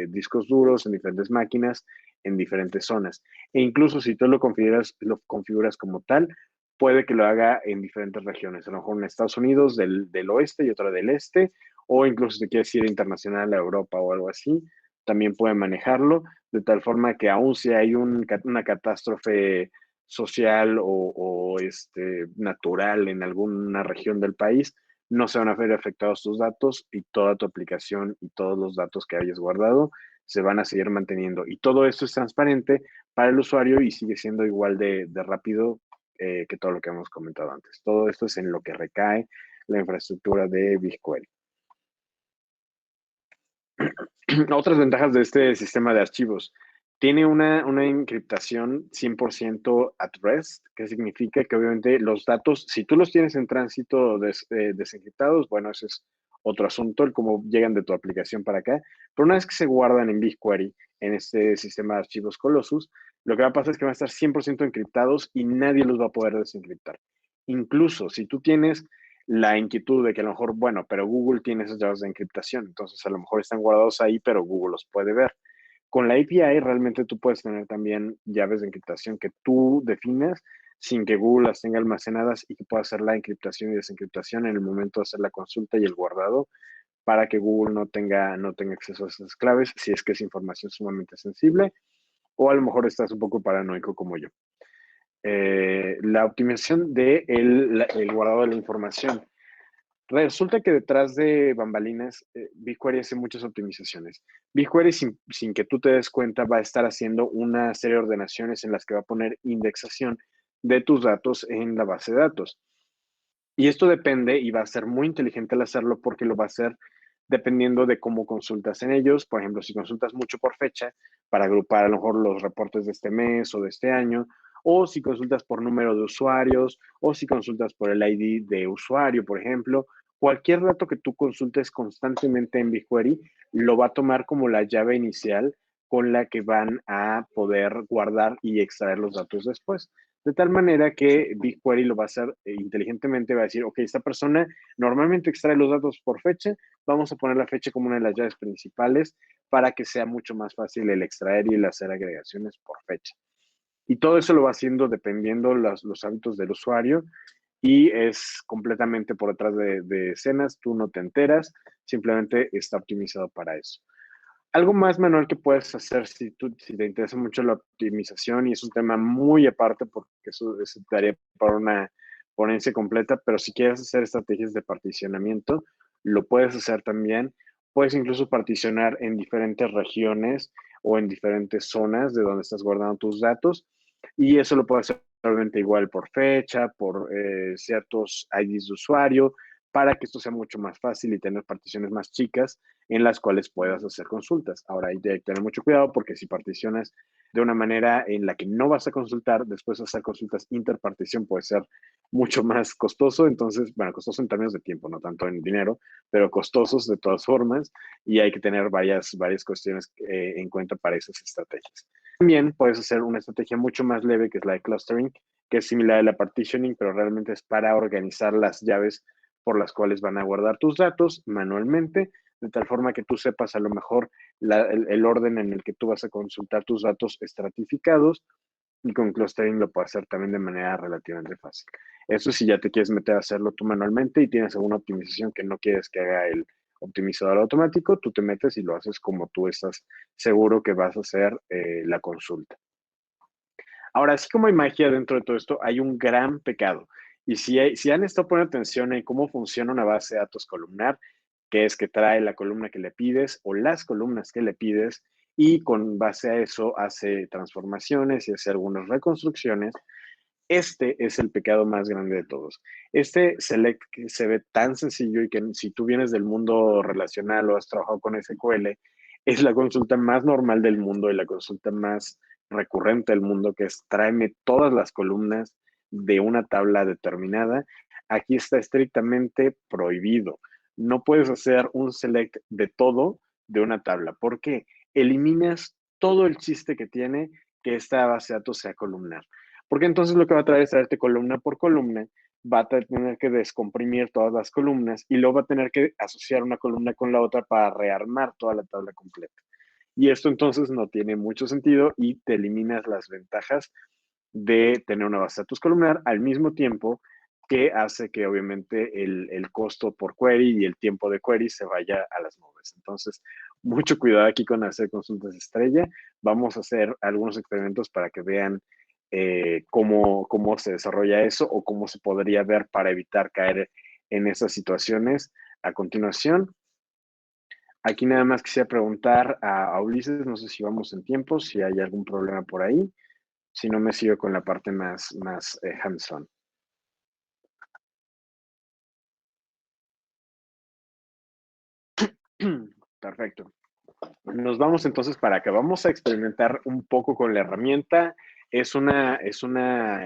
discos duros, en diferentes máquinas, en diferentes zonas. E incluso si tú lo configuras como tal, puede que lo haga en diferentes regiones, a lo mejor en Estados Unidos del oeste y otra del este, o incluso si quieres ir internacional a Europa o algo así, también puede manejarlo, de tal forma que aun si hay una catástrofe social o natural en alguna región del país, no se van a ver afectados tus datos y toda tu aplicación y todos los datos que hayas guardado se van a seguir manteniendo. Y todo esto es transparente para el usuario y sigue siendo igual de rápido que todo lo que hemos comentado antes. Todo esto es en lo que recae la infraestructura de BigQuery. Otras ventajas de este sistema de archivos. Tiene una encriptación 100% at rest, que significa que obviamente los datos, si tú los tienes en tránsito desencriptados, bueno, ese es otro asunto, el cómo llegan de tu aplicación para acá. Pero una vez que se guardan en BigQuery, en este sistema de archivos Colossus, lo que va a pasar es que van a estar 100% encriptados y nadie los va a poder desencriptar. Incluso si tú tienes la inquietud de que a lo mejor, bueno, pero Google tiene esas llaves de encriptación, entonces a lo mejor están guardados ahí, pero Google los puede ver. Con la API realmente tú puedes tener también llaves de encriptación que tú defines sin que Google las tenga almacenadas y que pueda hacer la encriptación y desencriptación en el momento de hacer la consulta y el guardado para que Google no tenga acceso a esas claves si es que es información sumamente sensible o a lo mejor estás un poco paranoico como yo. La optimización del guardado de la información. Resulta que detrás de bambalinas, BigQuery hace muchas optimizaciones. BigQuery, sin que tú te des cuenta, va a estar haciendo una serie de ordenaciones en las que va a poner indexación de tus datos en la base de datos. Y esto depende y va a ser muy inteligente al hacerlo porque lo va a hacer dependiendo de cómo consultas en ellos. Por ejemplo, si consultas mucho por fecha, para agrupar a lo mejor los reportes de este mes o de este año, o si consultas por número de usuarios, o si consultas por el ID de usuario, por ejemplo, cualquier dato que tú consultes constantemente en BigQuery lo va a tomar como la llave inicial con la que van a poder guardar y extraer los datos después. De tal manera que BigQuery lo va a hacer inteligentemente, va a decir, ok, esta persona normalmente extrae los datos por fecha, vamos a poner la fecha como una de las llaves principales para que sea mucho más fácil el extraer y el hacer agregaciones por fecha. Y todo eso lo va haciendo dependiendo los hábitos del usuario y es completamente por detrás de escenas, tú no te enteras, simplemente está optimizado para eso. Algo más manual que puedes hacer si te interesa mucho la optimización y es un tema muy aparte porque eso te daría para una ponencia completa, pero si quieres hacer estrategias de particionamiento, lo puedes hacer también. Puedes incluso particionar en diferentes regiones o en diferentes zonas de donde estás guardando tus datos y eso lo puedes hacer probablemente igual por fecha, por ciertos IDs de usuario, para que esto sea mucho más fácil y tener particiones más chicas en las cuales puedas hacer consultas. Ahora hay que tener mucho cuidado porque si particionas de una manera en la que no vas a consultar, después hacer consultas interpartición puede ser mucho más costoso, entonces, bueno, costoso en términos de tiempo, no tanto en dinero, pero costosos de todas formas y hay que tener varias cuestiones en cuenta para esas estrategias. También puedes hacer una estrategia mucho más leve que es la de clustering, que es similar a la partitioning, pero realmente es para organizar las llaves por las cuales van a guardar tus datos manualmente, de tal forma que tú sepas a lo mejor el orden en el que tú vas a consultar tus datos estratificados y con clustering lo puedes hacer también de manera relativamente fácil. Eso si ya te quieres meter a hacerlo tú manualmente y tienes alguna optimización que no quieres que haga el optimizador automático, tú te metes y lo haces como tú estás seguro que vas a hacer la consulta. Ahora, así como hay magia dentro de todo esto, hay un gran pecado. Y si han estado poniendo atención en cómo funciona una base de datos columnar, que es que trae la columna que le pides o las columnas que le pides y con base a eso hace transformaciones y hace algunas reconstrucciones, este es el pecado más grande de todos. Este select que se ve tan sencillo y que si tú vienes del mundo relacional o has trabajado con SQL, es la consulta más normal del mundo y la consulta más recurrente del mundo, que es tráeme todas las columnas de una tabla determinada. Aquí está estrictamente prohibido. No puedes hacer un select de todo de una tabla. ¿Por qué? Eliminas todo el chiste que tiene que esta base de datos sea columnar. Porque entonces lo que va a traer es traerte columna por columna, va a tener que descomprimir todas las columnas y luego va a tener que asociar una columna con la otra para rearmar toda la tabla completa. Y esto entonces no tiene mucho sentido y te eliminas las ventajas de tener una base de datos columnar al mismo tiempo que hace que obviamente el costo por query y el tiempo de query se vaya a las nubes. Entonces, mucho cuidado aquí con hacer consultas estrella. Vamos a hacer algunos experimentos para que vean cómo se desarrolla eso o cómo se podría ver para evitar caer en esas situaciones a continuación. Aquí nada más quisiera preguntar a Ulises, no sé si vamos en tiempo, si hay algún problema por ahí, si no me sigo con la parte más hands-on. Perfecto. Nos vamos entonces para acá. Vamos a experimentar un poco con la herramienta. Es una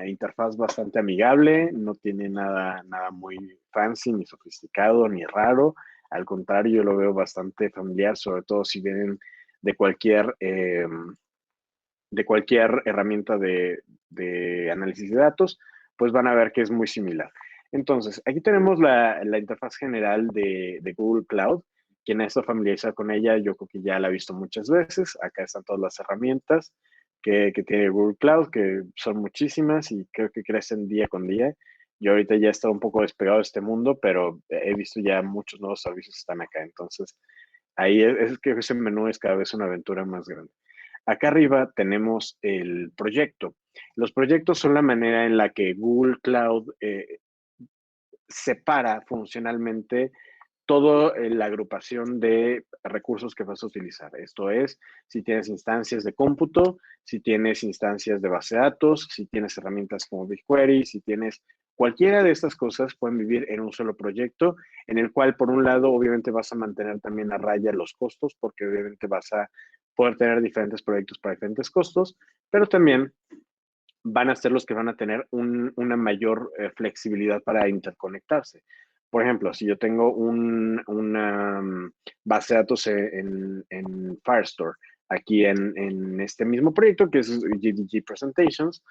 interfaz bastante amigable, no tiene nada muy fancy, ni sofisticado, ni raro. Al contrario, yo lo veo bastante familiar, sobre todo si vienen de cualquier herramienta de análisis de datos, pues van a ver que es muy similar. Entonces, aquí tenemos la interfaz general de Google Cloud. Quien ha estado familiarizado con ella, yo creo que ya la ha visto muchas veces. Acá están todas las herramientas que tiene Google Cloud, que son muchísimas y creo que crecen día con día. Yo ahorita ya he estado un poco despegado de este mundo, pero he visto ya muchos nuevos servicios que están acá. Entonces, ahí es que ese menú es cada vez una aventura más grande. Acá arriba tenemos el proyecto. Los proyectos son la manera en la que Google Cloud separa funcionalmente toda la agrupación de recursos que vas a utilizar. Esto es, si tienes instancias de cómputo, si tienes instancias de base de datos, si tienes herramientas como BigQuery, si tienes cualquiera de estas cosas, pueden vivir en un solo proyecto, en el cual, por un lado, obviamente vas a mantener también a raya los costos, porque obviamente vas a poder tener diferentes proyectos para diferentes costos, pero también van a ser los que van a tener una mayor flexibilidad para interconectarse. Por ejemplo, si yo tengo una base de datos en Firestore, aquí en este mismo proyecto, que es GDG Presentations,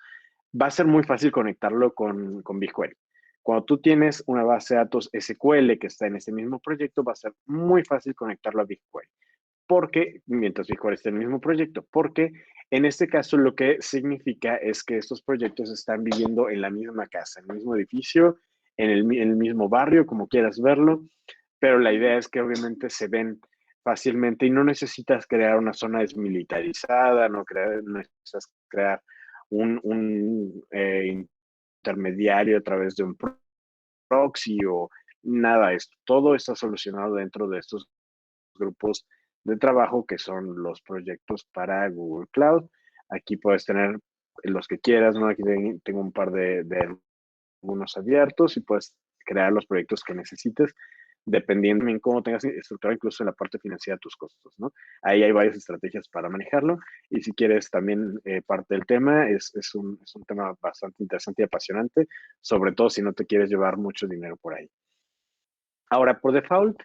va a ser muy fácil conectarlo con BigQuery. Cuando tú tienes una base de datos SQL que está en este mismo proyecto, va a ser muy fácil conectarlo a BigQuery porque, mientras BigQuery está en el mismo proyecto, porque en este caso lo que significa es que estos proyectos están viviendo en la misma casa, en el mismo edificio, en el mismo barrio, como quieras verlo, pero la idea es que obviamente se ven fácilmente y no necesitas crear una zona desmilitarizada, no necesitas crear un intermediario a través de un proxy o nada de esto. Todo está solucionado dentro de estos grupos de trabajo que son los proyectos para Google Cloud. Aquí puedes tener los que quieras, ¿no? Aquí tengo un par de algunos abiertos y puedes crear los proyectos que necesites dependiendo en cómo tengas estructurado incluso en la parte financiera tus costos, ¿no? Ahí hay varias estrategias para manejarlo y si quieres también parte del tema, es un tema bastante interesante y apasionante, sobre todo si no te quieres llevar mucho dinero por ahí. Ahora, por default,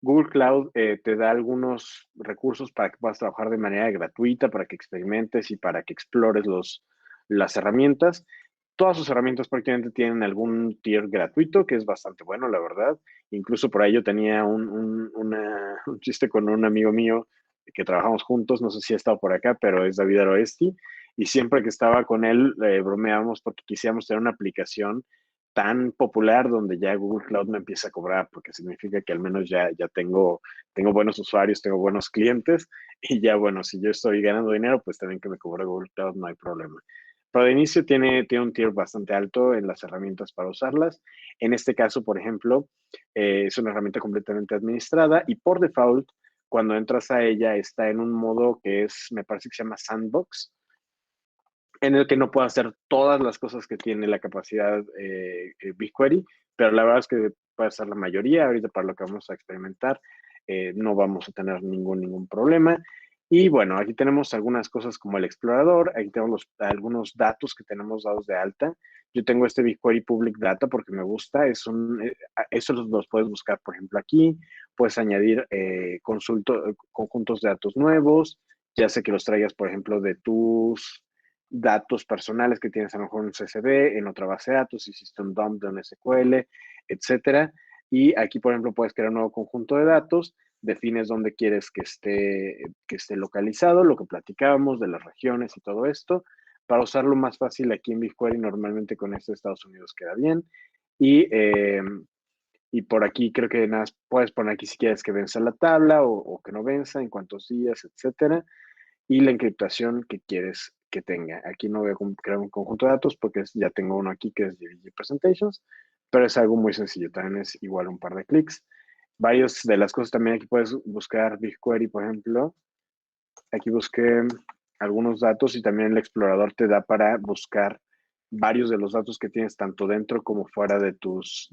Google Cloud te da algunos recursos para que puedas trabajar de manera gratuita, para que experimentes y para que explores las herramientas. Todas sus herramientas prácticamente tienen algún tier gratuito, que es bastante bueno, la verdad. Incluso por ahí yo tenía un chiste con un amigo mío que trabajamos juntos, no sé si ha estado por acá, pero es David Aroesti, y siempre que estaba con él bromeábamos porque quisiéramos tener una aplicación tan popular donde ya Google Cloud me empieza a cobrar, porque significa que al menos ya tengo buenos usuarios, tengo buenos clientes y ya bueno, si yo estoy ganando dinero, pues también que me cobre Google Cloud, no hay problema. Pero de inicio tiene un tier bastante alto en las herramientas para usarlas. En este caso, por ejemplo, es una herramienta completamente administrada y por default, cuando entras a ella, está en un modo que me parece que se llama Sandbox, en el que no puedo hacer todas las cosas que tiene la capacidad BigQuery, pero la verdad es que puede ser la mayoría. Ahorita para lo que vamos a experimentar, no vamos a tener ningún problema. Y bueno, aquí tenemos algunas cosas como el explorador, aquí tenemos algunos datos que tenemos dados de alta. Yo tengo este BigQuery Public Data porque me gusta, eso los puedes buscar, por ejemplo, aquí. Puedes añadir conjuntos de datos nuevos, ya sea que los traigas, por ejemplo, de tus datos personales que tienes a lo mejor en un CSV, en otra base de datos, hiciste un dump de un SQL, etcétera. Y aquí, por ejemplo, puedes crear un nuevo conjunto de datos. defines dónde quieres que esté localizado, lo que platicábamos de las regiones y todo esto. Para usarlo más fácil aquí en BigQuery, normalmente con este de Estados Unidos queda bien. Y por aquí creo que nada, puedes poner aquí si quieres que venza la tabla o que no venza, en cuántos días, etcétera. Y la encriptación que quieres que tenga. Aquí no voy a crear un conjunto de datos porque ya tengo uno aquí que es DBG Presentations, pero es algo muy sencillo. También es igual un par de clics. Varios de las cosas también aquí puedes buscar BigQuery, por ejemplo. Aquí busqué algunos datos y también el explorador te da para buscar varios de los datos que tienes tanto dentro como fuera de tus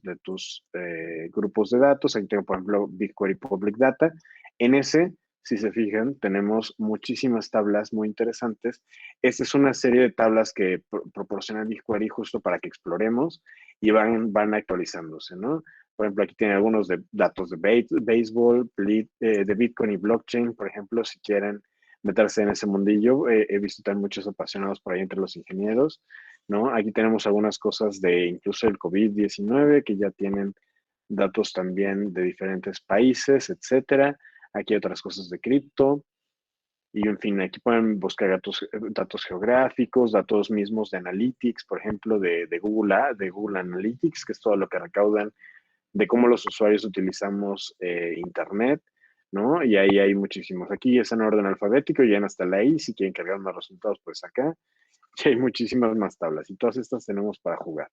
grupos de datos. Aquí tengo, por ejemplo, BigQuery Public Data. En ese, si se fijan, tenemos muchísimas tablas muy interesantes. Esta es una serie de tablas que proporciona BigQuery justo para que exploremos y van actualizándose, ¿no? Por ejemplo, aquí tiene algunos de datos de béisbol, de Bitcoin y blockchain, por ejemplo, si quieren meterse en ese mundillo. He visto también muchos apasionados por ahí entre los ingenieros, ¿no? Aquí tenemos algunas cosas de incluso el COVID-19 que ya tienen datos también de diferentes países, etcétera. Aquí hay otras cosas de cripto. Y en fin, aquí pueden buscar datos geográficos, datos mismos de Analytics, por ejemplo, de Google Analytics, que es todo lo que recaudan de cómo los usuarios utilizamos Internet, ¿no? Y ahí hay muchísimos. Aquí es en orden alfabético, llegan hasta la I. Si quieren cargar más resultados, pues acá. Y hay muchísimas más tablas. Y todas estas tenemos para jugar.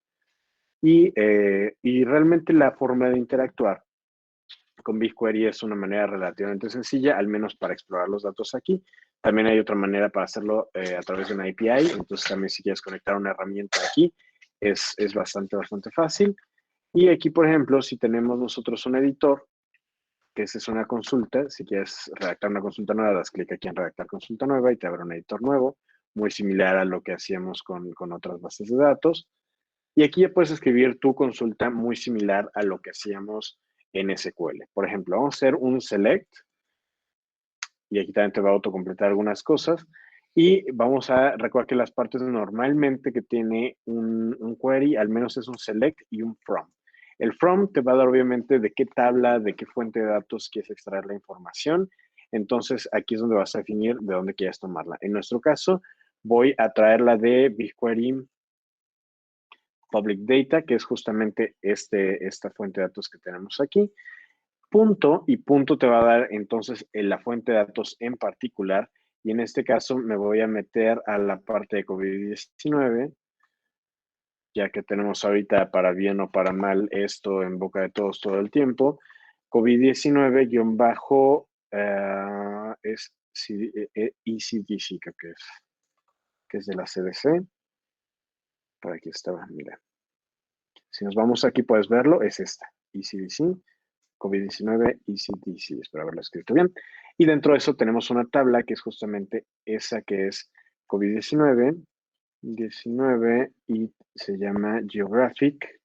Y realmente la forma de interactuar con BigQuery es una manera relativamente sencilla, al menos para explorar los datos aquí. También hay otra manera para hacerlo a través de una API. Entonces, también si quieres conectar una herramienta aquí, es bastante fácil. Y aquí, por ejemplo, si tenemos nosotros un editor, que esa es una consulta, si quieres redactar una consulta nueva, das clic aquí en redactar consulta nueva y te abre un editor nuevo, muy similar a lo que hacíamos con otras bases de datos. Y aquí ya puedes escribir tu consulta muy similar a lo que hacíamos en SQL. Por ejemplo, vamos a hacer un select y aquí también te va a autocompletar algunas cosas. Y vamos a recordar que las partes normalmente que tiene un query, al menos es un select y un from. El from te va a dar obviamente de qué tabla, de qué fuente de datos quieres extraer la información. Entonces aquí es donde vas a definir de dónde quieres tomarla. En nuestro caso, voy a traerla de BigQuery Public Data, que es justamente esta fuente de datos que tenemos aquí. Punto y punto te va a dar entonces la fuente de datos en particular. Y en este caso me voy a meter a la parte de COVID-19, ya que tenemos ahorita para bien o para mal esto en boca de todos todo el tiempo. COVID-19 es ECDC, creo que es de la CDC. Por aquí estaba, mira. Si nos vamos aquí, puedes verlo, es esta, ECDC. COVID-19 ECDC, espero haberlo escrito bien. Y dentro de eso tenemos una tabla que es justamente esa que es COVID-19, y se llama Geographic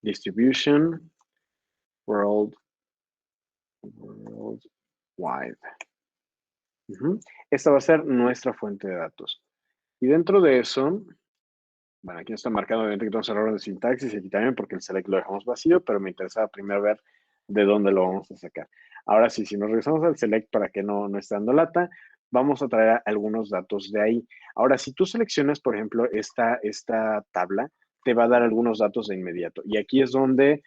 Distribution Worldwide. Esta va a ser nuestra fuente de datos. Y dentro de eso, bueno, aquí no está marcado obviamente que tenemos errores de sintaxis y aquí también porque el select lo dejamos vacío, pero me interesaba primero ver de dónde lo vamos a sacar. Ahora sí, si nos regresamos al select para que no esté dando lata, vamos a traer algunos datos de ahí. Ahora, si tú seleccionas, por ejemplo, esta tabla, te va a dar algunos datos de inmediato. Y aquí es donde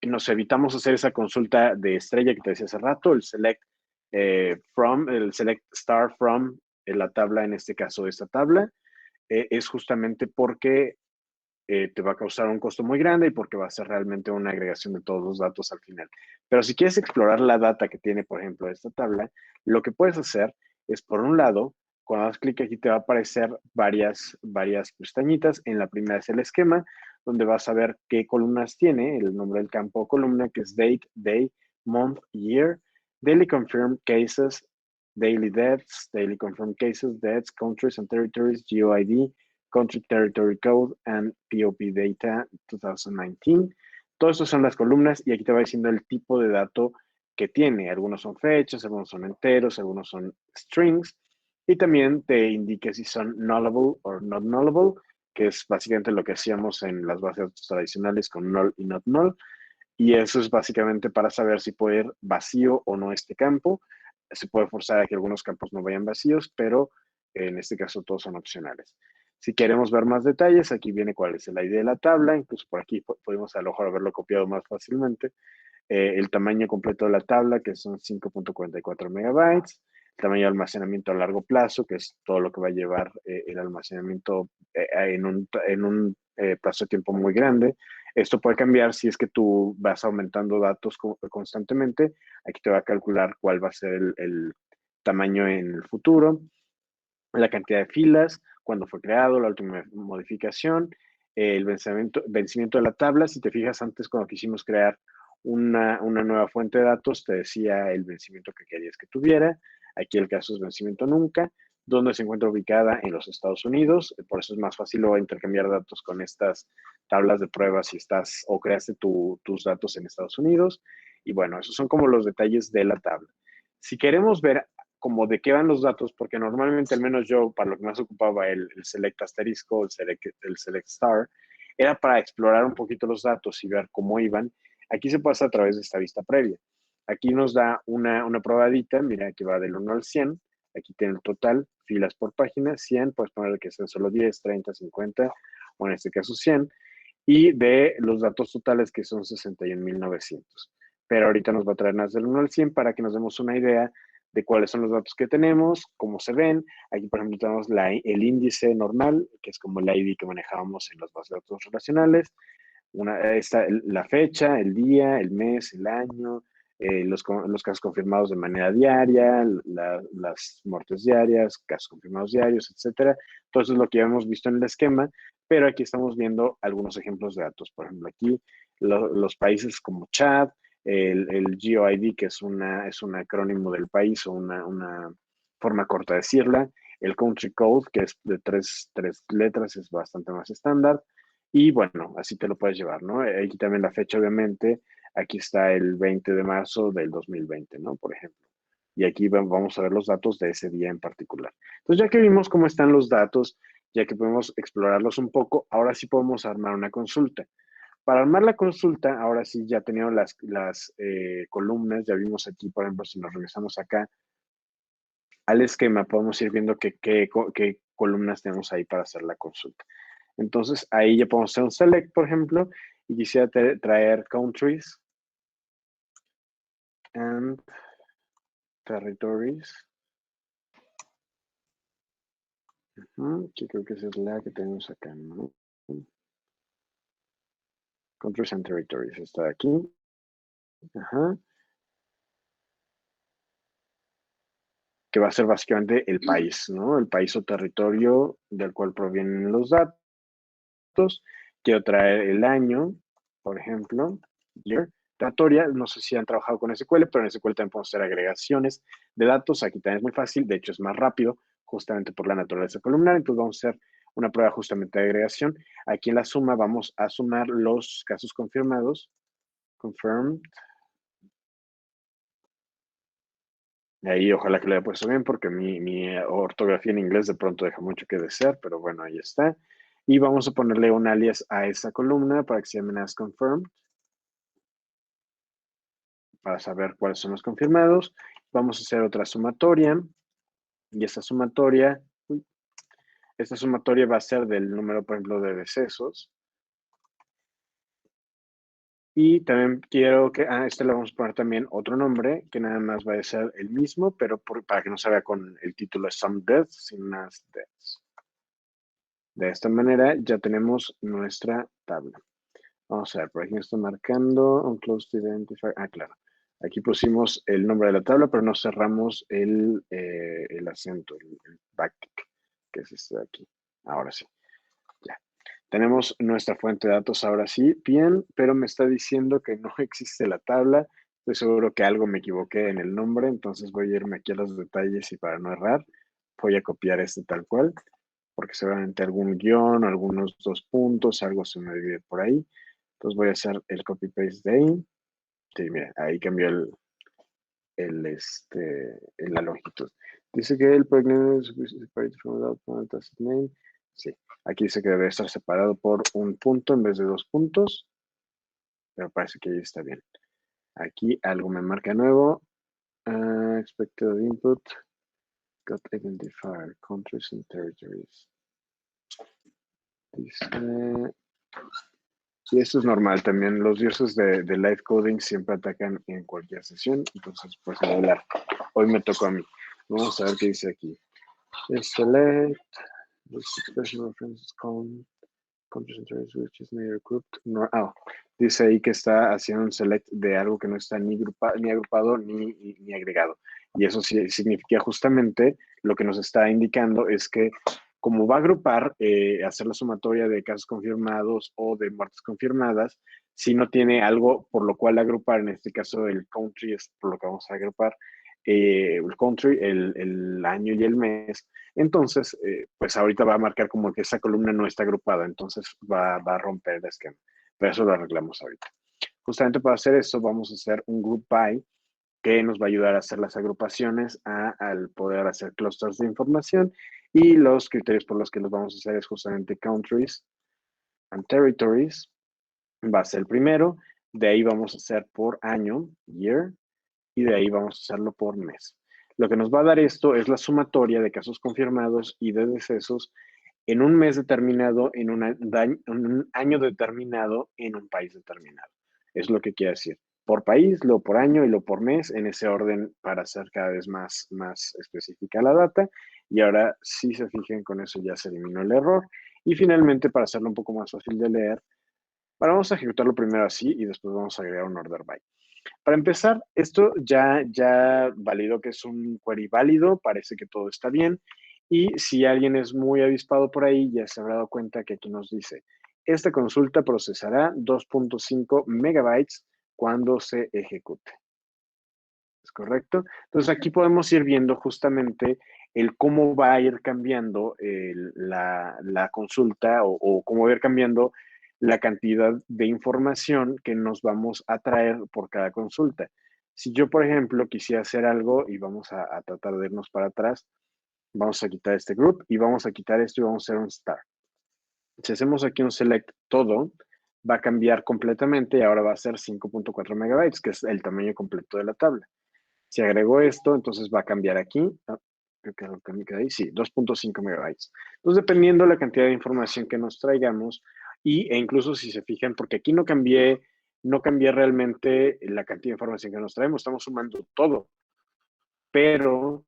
nos evitamos hacer esa consulta de estrella que te decía hace rato, el select el select star from la tabla, en este caso esta tabla, es justamente porque te va a causar un costo muy grande y porque va a ser realmente una agregación de todos los datos al final. Pero si quieres explorar la data que tiene, por ejemplo, esta tabla, lo que puedes hacer es, por un lado, cuando das clic aquí te va a aparecer varias pestañitas. En la primera es el esquema, donde vas a ver qué columnas tiene, el nombre del campo o columna, que es date, day, month, year, daily confirmed cases, daily deaths, daily confirmed cases, deaths, countries and territories, GeoID, Country Territory Code and POP Data 2019. Todas estas son las columnas y aquí te va diciendo el tipo de dato que tiene. Algunos son fechas, algunos son enteros, algunos son strings. Y también te indica si son nullable o not nullable, que es básicamente lo que hacíamos en las bases de datos tradicionales con null y not null. Y eso es básicamente para saber si puede ir vacío o no este campo. Se puede forzar a que algunos campos no vayan vacíos, pero en este caso todos son opcionales. Si queremos ver más detalles, aquí viene cuál es el ID de la tabla. Incluso por aquí podemos a lo mejor haberlo copiado más fácilmente. El tamaño completo de la tabla, que son 5.44 megabytes. El tamaño de almacenamiento a largo plazo, que es todo lo que va a llevar el almacenamiento en un plazo de tiempo muy grande. Esto puede cambiar si es que tú vas aumentando datos constantemente. Aquí te va a calcular cuál va a ser el tamaño en el futuro, la cantidad de filas, cuándo fue creado, la última modificación, el vencimiento de la tabla. Si te fijas antes cuando quisimos crear una nueva fuente de datos, te decía el vencimiento que querías que tuviera. Aquí el caso es vencimiento nunca. Dónde se encuentra ubicada en los Estados Unidos. Por eso es más fácil intercambiar datos con estas tablas de pruebas si estás o creaste tus datos en Estados Unidos. Y bueno, esos son como los detalles de la tabla. Si queremos ver como de qué van los datos, porque normalmente, al menos yo, para lo que más ocupaba el select asterisco, el select star, era para explorar un poquito los datos y ver cómo iban. Aquí se pasa a través de esta vista previa. Aquí nos da una probadita, mira, que va del 1 al 100. Aquí tiene el total, filas por página, 100, puedes poner que sean solo 10, 30, 50, o en este caso 100, y de los datos totales que son 61,900. Pero ahorita nos va a traer más del 1 al 100 para que nos demos una idea de cuáles son los datos que tenemos, cómo se ven. Aquí, por ejemplo, tenemos el índice normal, que es como el ID que manejábamos en las bases de datos relacionales. Está la fecha, el día, el mes, el año, los casos confirmados de manera diaria, las muertes diarias, casos confirmados diarios, etcétera. Todo eso es lo que ya hemos visto en el esquema, pero aquí estamos viendo algunos ejemplos de datos. Por ejemplo, aquí los países como Chad, el GOID, que es un acrónimo del país o una forma corta de decirla, el Country Code, que es de tres letras, es bastante más estándar, y bueno, así te lo puedes llevar, ¿no? Aquí también la fecha, obviamente, aquí está el 20 de marzo del 2020, ¿no? Por ejemplo. Y aquí vamos a ver los datos de ese día en particular. Entonces, ya que vimos cómo están los datos, ya que podemos explorarlos un poco, ahora sí podemos armar una consulta. Para armar la consulta, ahora sí ya tenemos las columnas, ya vimos aquí, por ejemplo, si nos regresamos acá al esquema, podemos ir viendo qué columnas tenemos ahí para hacer la consulta. Entonces, ahí ya podemos hacer un select, por ejemplo, y quisiera traer countries and territories. Que creo que esa es la que tenemos acá, ¿no? Countries and territories, está aquí. Ajá. Que va a ser básicamente el país, ¿no? El país o territorio del cual provienen los datos. Quiero traer el año, por ejemplo, year. Datoria, no sé si han trabajado con SQL, pero en SQL también podemos hacer agregaciones de datos. Aquí también es muy fácil, de hecho es más rápido, justamente por la naturaleza columnar. Entonces vamos a hacer una prueba justamente de agregación. Aquí en la suma vamos a sumar los casos confirmados. Confirmed. Ahí ojalá que lo haya puesto bien porque mi ortografía en inglés de pronto deja mucho que desear, pero bueno, ahí está. Y vamos a ponerle un alias a esa columna para que se llamen as confirmed, para saber cuáles son los confirmados. Vamos a hacer otra sumatoria y esta sumatoria va a ser del número, por ejemplo, de decesos. Y también quiero que a este le vamos a poner también otro nombre, que nada más va a ser el mismo, pero para que no se vea con el título de Some Deaths, sino Mass Deaths. De esta manera ya tenemos nuestra tabla. Vamos a ver, por aquí me está marcando un close to identify. Ah, claro. Aquí pusimos el nombre de la tabla, pero no cerramos el acento, el backtick, que es este de aquí. Ahora sí. Ya. Tenemos nuestra fuente de datos ahora sí, bien, pero me está diciendo que no existe la tabla. Estoy seguro que algo me equivoqué en el nombre, entonces voy a irme aquí a los detalles y para no errar, voy a copiar este tal cual, porque seguramente algún guión, algunos dos puntos, algo se me divide por ahí. Entonces voy a hacer el copy-paste de ahí. Sí, mira, ahí cambió la longitud. Dice que el pregnant is separated from without tacit name. Sí, aquí dice que debe estar separado por un punto en vez de 2 puntos, pero parece que ahí está bien. Aquí algo me marca nuevo. Expected input, got identifier, countries and territories. Dice, y esto es normal también, los dioses de live coding siempre atacan en cualquier sesión, entonces pues hoy me tocó a mí. Vamos a ver qué dice aquí. Select, this expression references con countries and territories which is neither grouped nor, dice ahí que está haciendo un select de algo que no está ni agrupado ni agregado. Y eso sí significa justamente lo que nos está indicando es que como va a agrupar, hacer la sumatoria de casos confirmados o de muertes confirmadas, si no tiene algo por lo cual agrupar, en este caso el country es por lo que vamos a agrupar, el country, el año y el mes, entonces, pues ahorita va a marcar como que esa columna no está agrupada, entonces va a romper el esquema. Pero eso lo arreglamos ahorita. Justamente para hacer eso, vamos a hacer un group by que nos va a ayudar a hacer las agrupaciones al poder hacer clusters de información. Y los criterios por los que los vamos a hacer es justamente countries and territories. Va a ser el primero. De ahí vamos a hacer por año, year, y de ahí vamos a hacerlo por mes. Lo que nos va a dar esto es la sumatoria de casos confirmados y de decesos en un mes determinado, en un año determinado, en un país determinado. Es lo que quiere decir. Por país, luego por año y luego por mes, en ese orden para hacer cada vez más específica la data. Y ahora, si se fijan, con eso ya se eliminó el error. Y finalmente, para hacerlo un poco más fácil de leer, vamos a ejecutarlo primero así y después vamos a agregar un order by. Para empezar, esto ya validó que es un query válido, parece que todo está bien. Y si alguien es muy avispado por ahí, ya se habrá dado cuenta que aquí nos dice, esta consulta procesará 2.5 megabytes cuando se ejecute. ¿Es correcto? Entonces aquí podemos ir viendo justamente el cómo va a ir cambiando la consulta o cómo va a ir cambiando la cantidad de información que nos vamos a traer por cada consulta. Si yo, por ejemplo, quisiera hacer algo y vamos a tratar de irnos para atrás, vamos a quitar este group y vamos a quitar esto y vamos a hacer un start. Si hacemos aquí un select todo, va a cambiar completamente y ahora va a ser 5.4 megabytes, que es el tamaño completo de la tabla. Si agrego esto, entonces va a cambiar aquí. Creo que lo que ahí, sí, 2.5 megabytes. Entonces, dependiendo de la cantidad de información que nos traigamos, e incluso si se fijan, porque aquí no cambié realmente la cantidad de información que nos traemos, estamos sumando todo, pero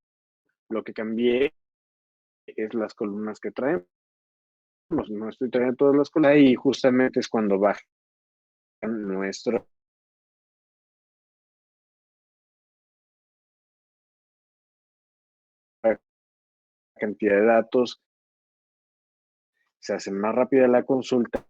lo que cambié es las columnas que traemos. No estoy trayendo todas las columnas y justamente es cuando baja nuestra cantidad de datos, se hace más rápida la consulta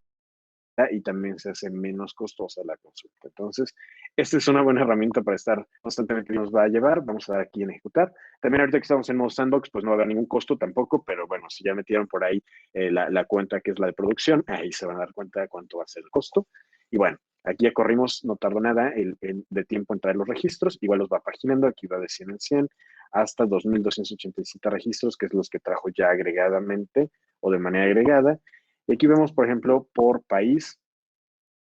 y también se hace menos costosa la consulta. Entonces, esta es una buena herramienta para estar constantemente, nos va a llevar. Vamos a dar aquí en ejecutar. También ahorita que estamos en modo sandbox, pues no va a haber ningún costo tampoco, pero bueno, si ya metieron por ahí la cuenta que es la de producción, ahí se van a dar cuenta de cuánto va a ser el costo. Y bueno, aquí ya corrimos, no tardó nada de tiempo en traer los registros, igual los va paginando, aquí va de 100 en 100 hasta 2.287 registros, que es los que trajo ya agregadamente o de manera agregada. Y aquí vemos, por ejemplo, por país.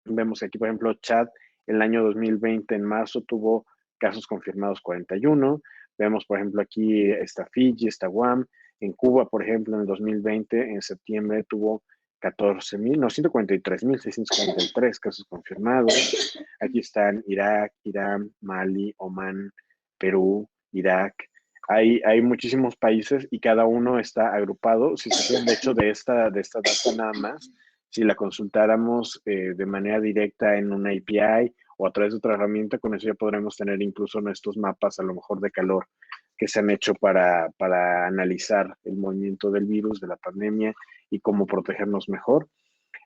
Vemos aquí, por ejemplo, Chad, el año 2020, en marzo, tuvo casos confirmados 41. Vemos, por ejemplo, aquí está Fiji, está Guam. En Cuba, por ejemplo, en el 2020, en septiembre, tuvo 14.000, no, 143.643 casos confirmados. Aquí están Irak, Irán, Mali, Omán, Perú, Irak. Hay muchísimos países y cada uno está agrupado. Si se fijan, de hecho, de esta data nada más, si la consultáramos de manera directa en una API o a través de otra herramienta, con eso ya podremos tener incluso nuestros mapas a lo mejor de calor que se han hecho para analizar el movimiento del virus, de la pandemia y cómo protegernos mejor.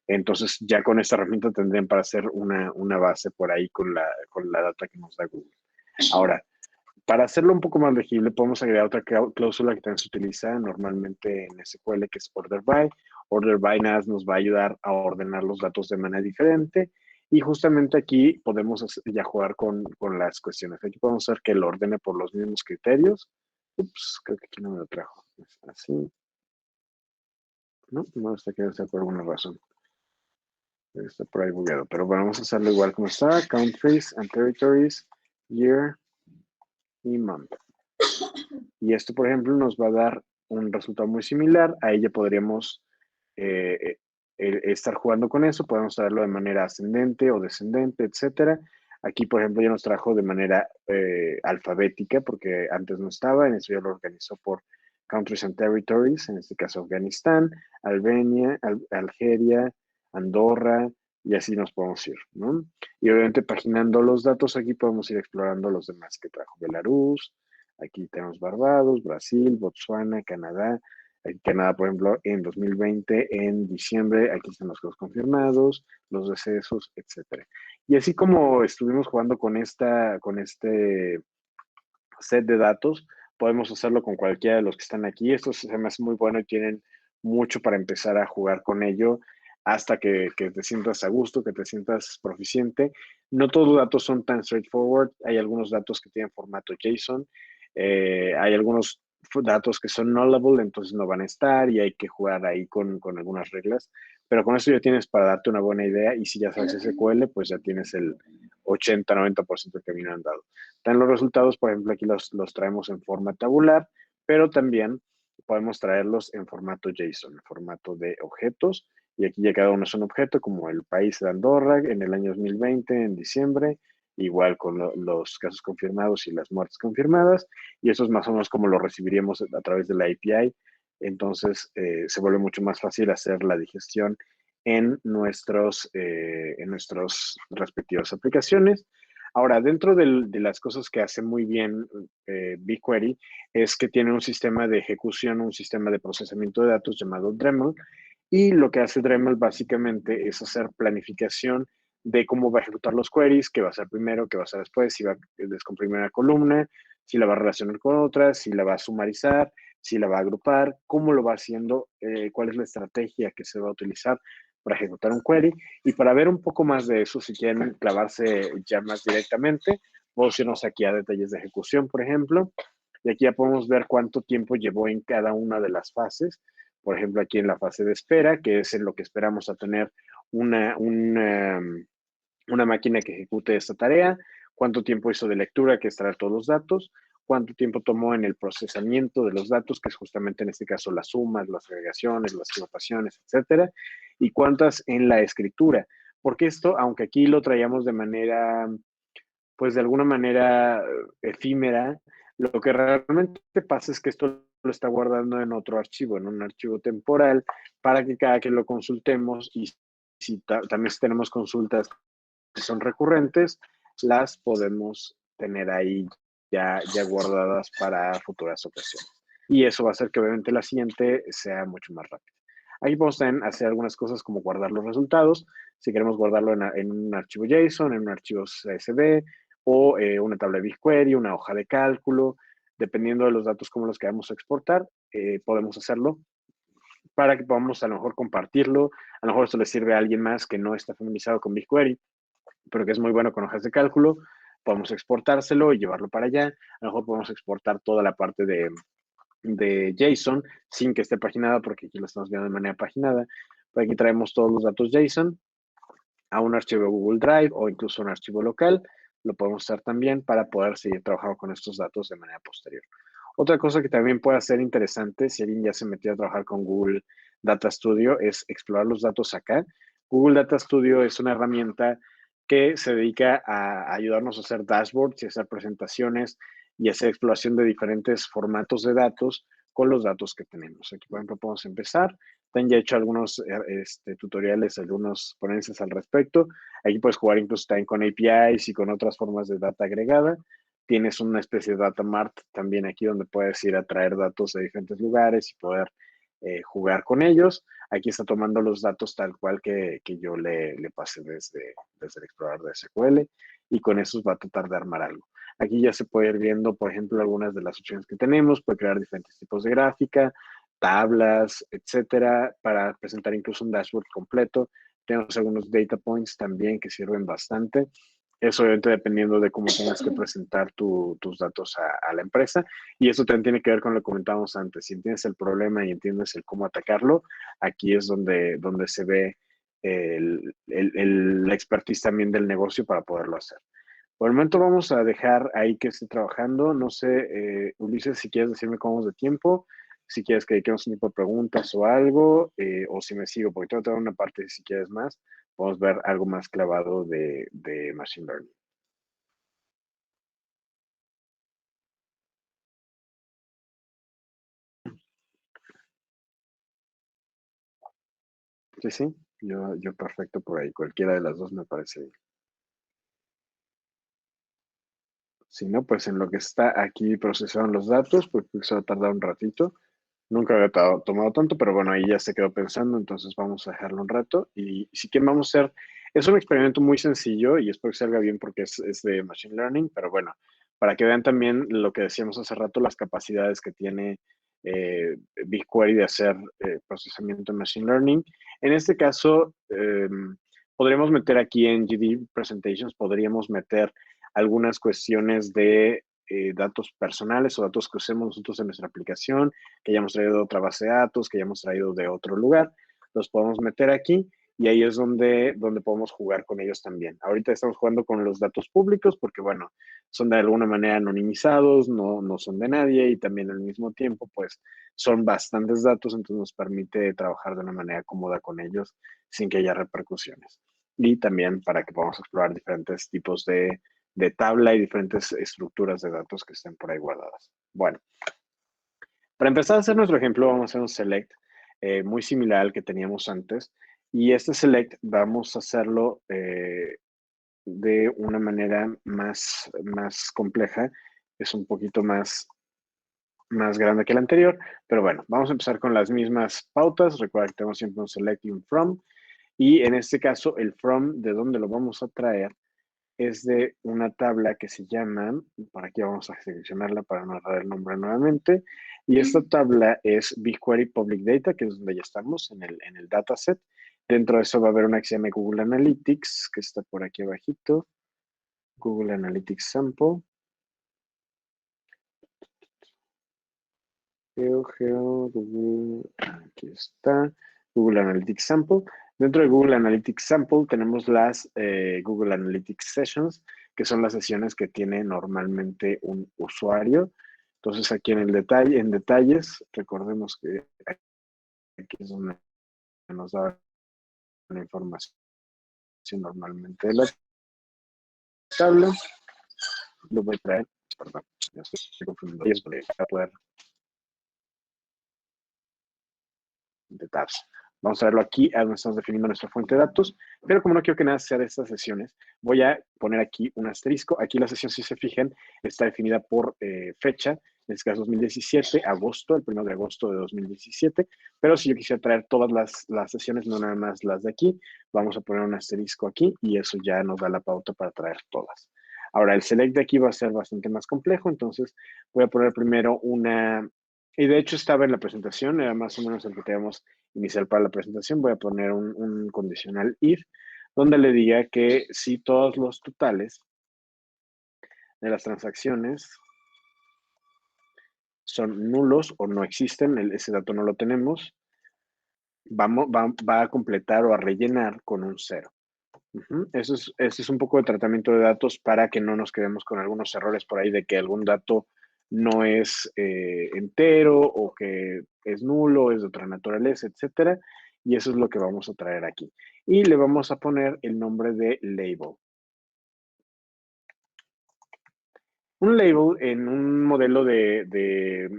Entonces ya con esta herramienta tendrían para hacer una base por ahí con la data que nos da Google. Ahora, para hacerlo un poco más legible, podemos agregar otra cláusula que también se utiliza normalmente en SQL, que es order by. Order by nada nos va a ayudar a ordenar los datos de manera diferente. Y justamente aquí podemos ya jugar con las cuestiones. Aquí podemos hacer que lo ordene por los mismos criterios. Ups, creo que aquí no me lo trajo. Así. No, no está aquí por alguna razón. Está por ahí bugueado. Pero bueno, vamos a hacerlo igual como está. Countries and territories, year y month. Y esto, por ejemplo, nos va a dar un resultado muy similar. Ahí ya podríamos estar jugando con eso. Podemos traerlo de manera ascendente o descendente, etcétera. Aquí, por ejemplo, ya nos trajo de manera alfabética, porque antes no estaba. En eso ya lo organizó por countries and territories, en este caso Afganistán, Albania, Algeria, Andorra, y así nos podemos ir, ¿no? Y obviamente paginando los datos, aquí podemos ir explorando los demás que trajo Belarus. Aquí tenemos Barbados, Brasil, Botswana, Canadá. Aquí Canadá, por ejemplo, en 2020, en diciembre, aquí están los casos confirmados, los decesos, etcétera. Y así como estuvimos jugando con este set de datos, podemos hacerlo con cualquiera de los que están aquí. Esto se me hace muy bueno y tienen mucho para empezar a jugar con ello hasta que te sientas a gusto, que te sientas proficiente. No todos los datos son tan straightforward. Hay algunos datos que tienen formato JSON. Hay algunos datos que son nullable, entonces no van a estar y hay que jugar ahí con algunas reglas. Pero con eso ya tienes para darte una buena idea y si ya sabes SQL, pues ya tienes el 80-90% del camino andado. Están los resultados, por ejemplo, aquí los traemos en forma tabular, pero también podemos traerlos en formato JSON, en formato de objetos. Y aquí ya cada uno es un objeto, como el país de Andorra en el año 2020, en diciembre, igual con los casos confirmados y las muertes confirmadas. Y eso es más o menos como lo recibiríamos a través de la API. Entonces se vuelve mucho más fácil hacer la digestión en nuestras respectivas aplicaciones. Ahora, dentro de las cosas que hace muy bien BigQuery es que tiene un sistema de ejecución, un sistema de procesamiento de datos llamado Dremel. Y lo que hace Dremel básicamente es hacer planificación de cómo va a ejecutar los queries, qué va a hacer primero, qué va a hacer después, si va a descomprimir una columna, si la va a relacionar con otras, si la va a sumarizar, si la va a agrupar, cómo lo va haciendo, cuál es la estrategia que se va a utilizar para ejecutar un query. Y para ver un poco más de eso, si quieren clavarse ya más directamente, podemos irnos aquí a detalles de ejecución, por ejemplo. Y aquí ya podemos ver cuánto tiempo llevó en cada una de las fases. Por ejemplo, aquí en la fase de espera, que es en lo que esperamos a tener una máquina que ejecute esta tarea, cuánto tiempo hizo de lectura, que es traer todos los datos, cuánto tiempo tomó en el procesamiento de los datos, que es justamente en este caso las sumas, las agregaciones, las agrupaciones, etcétera, y cuántas en la escritura. Porque esto, aunque aquí lo traíamos de manera, pues de alguna manera efímera, lo que realmente pasa es que esto lo está guardando en otro archivo, en un archivo temporal, para que cada que lo consultemos y si también tenemos consultas que son recurrentes, las podemos tener ahí ya guardadas para futuras ocasiones. Y eso va a hacer que obviamente la siguiente sea mucho más rápida. Aquí podemos también hacer algunas cosas como guardar los resultados. Si queremos guardarlo en un archivo JSON, en un archivo CSV o una tabla de BigQuery, una hoja de cálculo, dependiendo de los datos como los queramos exportar, podemos hacerlo para que podamos a lo mejor compartirlo. A lo mejor esto le sirve a alguien más que no está familiarizado con BigQuery, pero que es muy bueno con hojas de cálculo. Podemos exportárselo y llevarlo para allá. A lo mejor podemos exportar toda la parte de JSON sin que esté paginada, porque aquí lo estamos viendo de manera paginada. Pero aquí traemos todos los datos JSON a un archivo de Google Drive o incluso un archivo local. Lo podemos usar también para poder seguir trabajando con estos datos de manera posterior. Otra cosa que también puede ser interesante, si alguien ya se metió a trabajar con Google Data Studio, es explorar los datos acá. Google Data Studio es una herramienta que se dedica a ayudarnos a hacer dashboards y hacer presentaciones y hacer exploración de diferentes formatos de datos con los datos que tenemos. Aquí, por ejemplo, podemos empezar. También ya he hecho algunos tutoriales, algunas ponencias al respecto. Aquí puedes jugar incluso también con APIs y con otras formas de data agregada. Tienes una especie de data mart también aquí donde puedes ir a traer datos de diferentes lugares y poder jugar con ellos. Aquí está tomando los datos tal cual que yo le pasé desde el explorador de SQL y con esos va a tratar de armar algo. Aquí ya se puede ir viendo, por ejemplo, algunas de las opciones que tenemos. Puede crear diferentes tipos de gráfica, tablas, etcétera, para presentar incluso un dashboard completo. Tenemos algunos data points también que sirven bastante. Eso obviamente dependiendo de cómo tengas que presentar tus datos a la empresa. Y eso también tiene que ver con lo que comentábamos antes. Si entiendes el problema y entiendes el cómo atacarlo, aquí es donde se ve la expertise también del negocio para poderlo hacer. Por el momento vamos a dejar ahí que esté trabajando. No sé, Ulises, si quieres decirme cómo es de tiempo, si quieres que dediquemos un tipo de preguntas o algo, o si me sigo, porque tengo que dar una parte si quieres más, podemos ver algo más clavado de Machine Learning. Sí, sí, yo perfecto por ahí. Cualquiera de las dos me parece bien. Si no, pues en lo que está aquí procesaron los datos, pues se va a tardar un ratito. Nunca había tomado tanto, pero bueno, ahí ya se quedó pensando, entonces vamos a dejarlo un rato. Y si quieren, vamos a hacer, es un experimento muy sencillo y espero que salga bien porque es de Machine Learning, pero bueno, para que vean también lo que decíamos hace rato, las capacidades que tiene BigQuery de hacer procesamiento de Machine Learning. En este caso, podríamos meter aquí en GD Presentations, podríamos meter algunas cuestiones de datos personales o datos que usemos nosotros en nuestra aplicación, que hayamos traído de otra base de datos, que hayamos traído de otro lugar, los podemos meter aquí y ahí es donde podemos jugar con ellos también. Ahorita estamos jugando con los datos públicos porque, bueno, son de alguna manera anonimizados, no son de nadie y también al mismo tiempo, pues, son bastantes datos, entonces nos permite trabajar de una manera cómoda con ellos sin que haya repercusiones. Y también para que podamos explorar diferentes tipos de tabla y diferentes estructuras de datos que estén por ahí guardadas. Bueno, para empezar a hacer nuestro ejemplo, vamos a hacer un select muy similar al que teníamos antes. Y este select vamos a hacerlo de una manera más compleja. Es un poquito más grande que el anterior, pero bueno, vamos a empezar con las mismas pautas. Recuerda que tenemos siempre un select y un from. Y en este caso, el from, ¿de dónde lo vamos a traer? Es de una tabla que se llama, por aquí vamos a seleccionarla para no errar el nombre nuevamente, y esta tabla es BigQuery Public Data, que es donde ya estamos en el dataset. Dentro de eso va a haber una que se llama Google Analytics, que está por aquí abajito, Google Analytics Sample. Google, aquí está, Google Analytics Sample. Dentro de Google Analytics Sample tenemos las Google Analytics Sessions, que son las sesiones que tiene normalmente un usuario. Entonces aquí en detalles, recordemos que aquí es donde nos da la información normalmente de la tabla. Lo voy a traer, perdón, ya estoy confundiendo. Y es para poder de tabs. Vamos a verlo aquí, a donde estamos definiendo nuestra fuente de datos, pero como no quiero que nada sea de estas sesiones, voy a poner aquí un asterisco. Aquí la sesión, si se fijan, está definida por fecha, en este caso 2017, agosto, el 1 de agosto de 2017, pero si yo quisiera traer todas las sesiones, no nada más las de aquí, vamos a poner un asterisco aquí y eso ya nos da la pauta para traer todas. Ahora, el select de aquí va a ser bastante más complejo, entonces voy a poner primero y de hecho estaba en la presentación, era más o menos el que teníamos inicial para la presentación. Voy a poner un condicional if, donde le diga que si todos los totales de las transacciones son nulos o no existen, ese dato no lo tenemos, va a completar o a rellenar con un cero. Eso es un poco de tratamiento de datos para que no nos quedemos con algunos errores por ahí de que algún dato no es entero o que es nulo, es de otra naturaleza, etcétera. Y eso es lo que vamos a traer aquí. Y le vamos a poner el nombre de label. Un label en un modelo de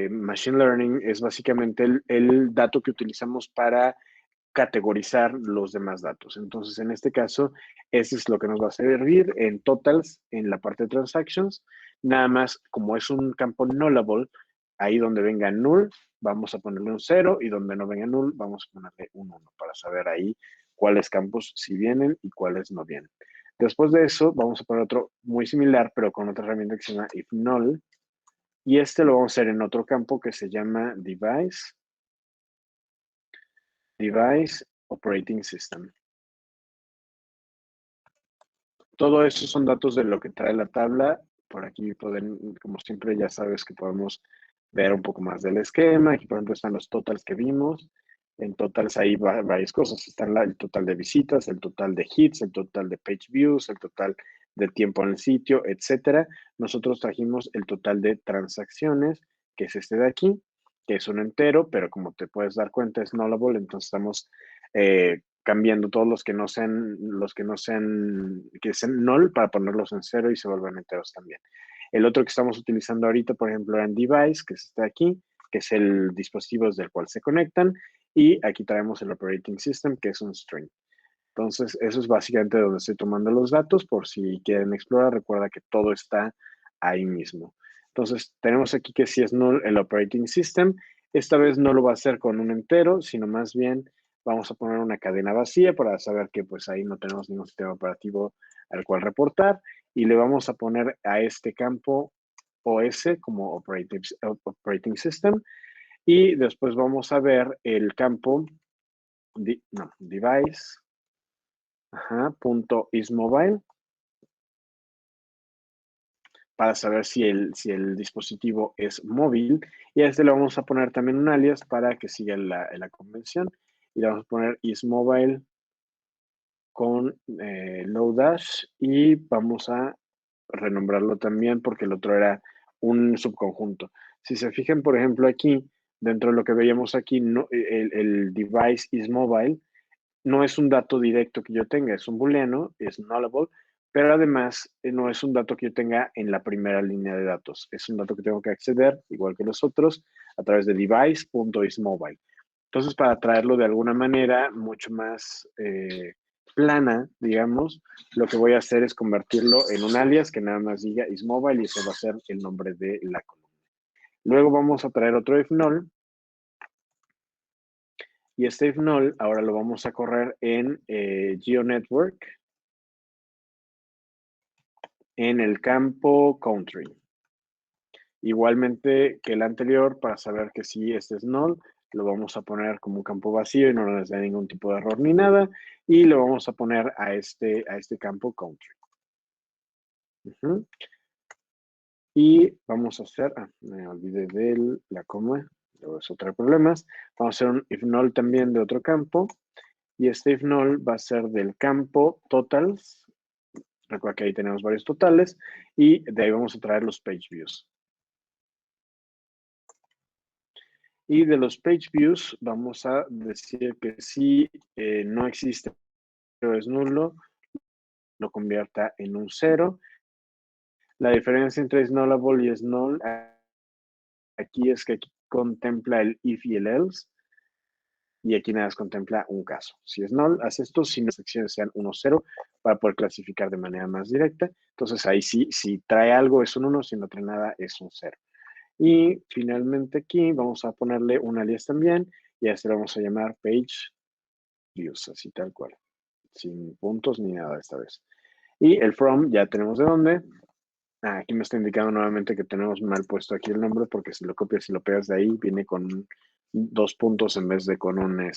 Machine Learning es básicamente el dato que utilizamos para categorizar los demás datos. Entonces, en este caso, eso es lo que nos va a servir en totals, en la parte de transactions. Nada más, como es un campo nullable, ahí donde venga null, vamos a ponerle un 0 y donde no venga null, vamos a ponerle un 1 para saber ahí cuáles campos sí vienen y cuáles no vienen. Después de eso, vamos a poner otro muy similar, pero con otra herramienta que se llama if null. Y este lo vamos a hacer en otro campo que se llama device operating system. todo eso son datos de lo que trae la tabla. Por aquí pueden, como siempre, ya sabes que podemos ver un poco más del esquema. Aquí, por ejemplo, están los totals que vimos. En totals hay varias cosas. Están el total de visitas, el total de hits, el total de page views, el total de tiempo en el sitio, etcétera. Nosotros trajimos el total de transacciones, que es este de aquí, que es un entero, pero como te puedes dar cuenta es nullable, entonces estamos cambiando todos que sean null para ponerlos en cero y se vuelvan enteros también. El otro que estamos utilizando ahorita, por ejemplo, era en device, que es este de aquí, que es el dispositivo desde el cual se conectan, y aquí traemos el operating system, que es un string. Entonces, eso es básicamente donde estoy tomando los datos. Por si quieren explorar, recuerda que todo está ahí mismo. Entonces, tenemos aquí que si es null el operating system, esta vez no lo va a hacer con un entero, sino más bien vamos a poner una cadena vacía para saber que pues ahí no tenemos ningún sistema operativo al cual reportar. Y le vamos a poner a este campo OS como operating system. Y después vamos a ver el campo, device, punto isMobile, para saber si el dispositivo es móvil. Y a este le vamos a poner también un alias para que siga la convención. Y le vamos a poner isMobile con Lodash y vamos a renombrarlo también porque el otro era un subconjunto. Si se fijan, por ejemplo, aquí, dentro de lo que veíamos aquí, no, el device isMobile no es un dato directo que yo tenga, es un booleano, es nullable, pero además no es un dato que yo tenga en la primera línea de datos. Es un dato que tengo que acceder, igual que los otros, a través de device.isMobile. Entonces, para traerlo de alguna manera mucho más plana, digamos, lo que voy a hacer es convertirlo en un alias que nada más diga isMobile y ese va a ser el nombre de la columna. Luego vamos a traer otro if null. Y este if null ahora lo vamos a correr en GeoNetwork en el campo country. Igualmente que el anterior, para saber que si este es null, lo vamos a poner como un campo vacío y no nos da ningún tipo de error ni nada. Y lo vamos a poner a este campo country. Y vamos a hacer, me olvidé de la coma, luego eso trae problemas. Vamos a hacer un if null también de otro campo. Y este if null va a ser del campo totals. Recuerda que ahí tenemos varios totales. Y de ahí vamos a traer los page views. Y de los page views vamos a decir que si no existe o es nulo, lo convierta en un 0. La diferencia entre is nullable y es null aquí es que aquí contempla el if y el else. Y aquí nada más contempla un caso. Si es null, hace esto, si las secciones sean 1, 0, para poder clasificar de manera más directa. Entonces ahí sí, si trae algo es un 1, si no trae nada es un 0. Y finalmente aquí vamos a ponerle un alias también, y a este lo vamos a llamar page views, así tal cual, sin puntos ni nada esta vez. Y el from ya tenemos de dónde. Aquí me está indicando nuevamente que tenemos mal puesto aquí el nombre, porque si lo copias y lo pegas de ahí, viene con 2 puntos en vez de con un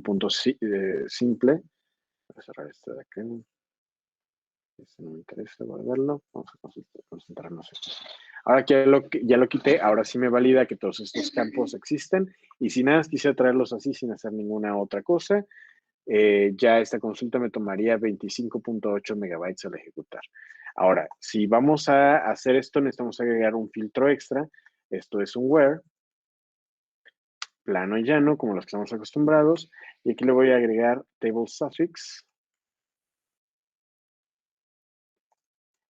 punto simple. Voy a cerrar este de aquí. Este no me interesa guardarlo. Vamos a concentrarnos en esto. Ahora que ya lo quité, ahora sí me valida que todos estos campos existen. Y si nada, quisiera traerlos así sin hacer ninguna otra cosa. Ya esta consulta me tomaría 25.8 megabytes al ejecutar. Ahora, si vamos a hacer esto, necesitamos agregar un filtro extra. Esto es un where, plano y llano, como los que estamos acostumbrados. Y aquí le voy a agregar table suffix.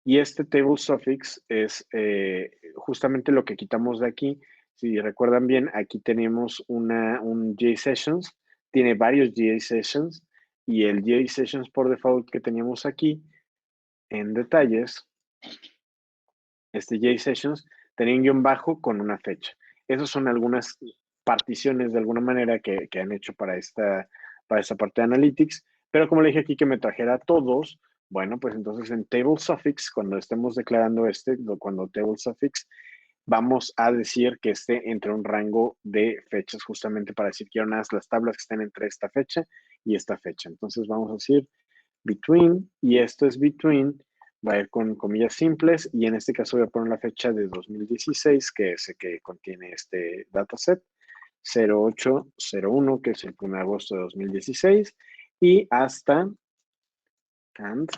Y este table suffix es justamente lo que quitamos de aquí. Si recuerdan bien, aquí tenemos un JSessions, tiene varios JSessions, y el JSessions por default que teníamos aquí, en detalles, este JSessions tenía un guión bajo con una fecha. Esas son algunas particiones de alguna manera que han hecho para esta parte de Analytics, pero como le dije aquí que me trajera todos, bueno, pues entonces en table suffix, cuando estemos declarando cuando table suffix, vamos a decir que esté entre un rango de fechas, justamente para decir que las tablas que estén entre esta fecha y esta fecha. Entonces vamos a decir between, y esto es between, va a ir con comillas simples, y en este caso voy a poner la fecha de 2016, que es el que contiene este dataset, 0801, que es el 1 de agosto de 2016, y hasta, and,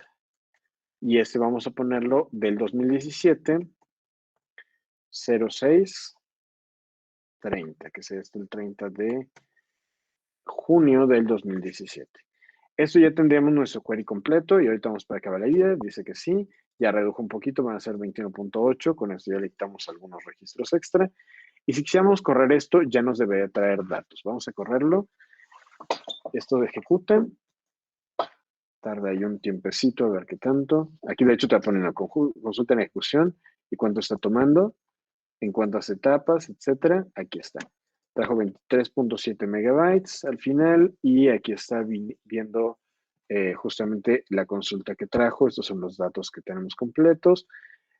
y este vamos a ponerlo del 2017, 0630, que sería el 30 de junio del 2017. Esto ya tendríamos nuestro query completo y ahorita vamos para acabar la idea. Dice que sí, ya redujo un poquito, van a ser 21.8. Con esto ya le quitamos algunos registros extra. Y si quisiéramos correr esto, ya nos debería traer datos. Vamos a correrlo. Esto de ejecuta. Tarda ahí un tiempecito a ver qué tanto. Aquí de hecho te ponen la consulta en ejecución y cuánto está tomando, en cuántas etapas, etcétera. Aquí está. Trajo 23.7 megabytes al final y aquí está viendo justamente la consulta que trajo. Estos son los datos que tenemos completos.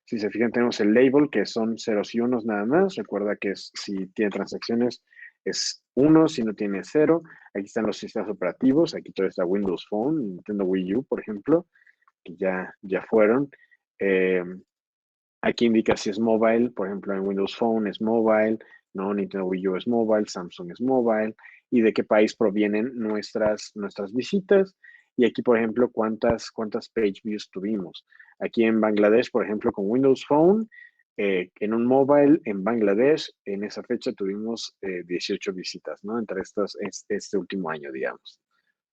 Si se fijan, tenemos el label, que son ceros y unos nada más. Recuerda que si tiene transacciones es 1, si no tiene 0. Aquí están los sistemas operativos. Aquí todavía está Windows Phone, Nintendo Wii U, por ejemplo, que ya fueron. Aquí indica si es mobile, por ejemplo, en Windows Phone es mobile, no, Nintendo Wii U es mobile, Samsung es mobile, y de qué país provienen nuestras visitas. Y aquí, por ejemplo, cuántas page views tuvimos. Aquí en Bangladesh, por ejemplo, con Windows Phone, en un mobile en Bangladesh, en esa fecha tuvimos 18 visitas, ¿no? Entre este último año, digamos,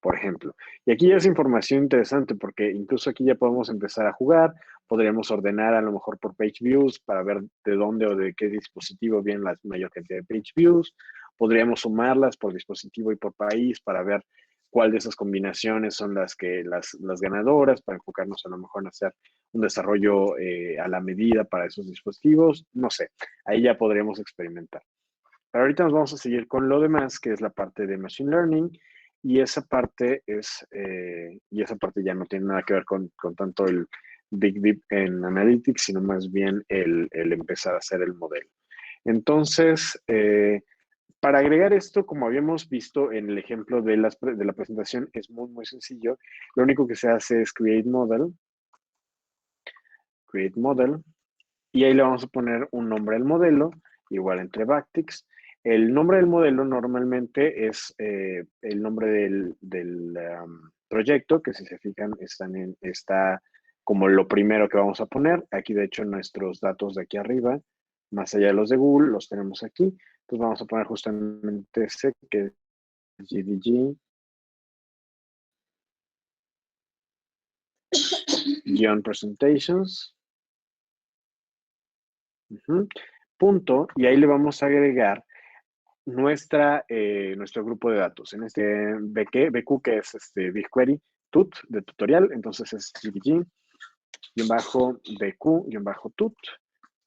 por ejemplo. Y aquí ya es información interesante porque incluso aquí ya podemos empezar a jugar, podríamos ordenar a lo mejor por page views para ver de dónde o de qué dispositivo viene la mayor cantidad de page views, podríamos sumarlas por dispositivo y por país para ver cuál de esas combinaciones son las ganadoras, para enfocarnos a lo mejor en hacer un desarrollo a la medida para esos dispositivos, no sé, ahí ya podríamos experimentar. Pero ahorita nos vamos a seguir con lo demás, que es la parte de Machine Learning, y esa parte ya no tiene nada que ver con tanto el Big Deep en Analytics, sino más bien el empezar a hacer el modelo. Entonces, para agregar esto, como habíamos visto en el ejemplo de la presentación, es muy, muy sencillo. Lo único que se hace es create model, y ahí le vamos a poner un nombre al modelo, igual entre backticks. El nombre del modelo normalmente es el nombre del proyecto, que si se fijan está como lo primero que vamos a poner. Aquí, de hecho, nuestros datos de aquí arriba, más allá de los de Google, los tenemos aquí. Entonces vamos a poner justamente ese, que es GDG-presentations. Punto, y ahí le vamos a agregar nuestro grupo de datos. En este BQ, que es BigQuery tut de tutorial, entonces es GDG-BQ-tut.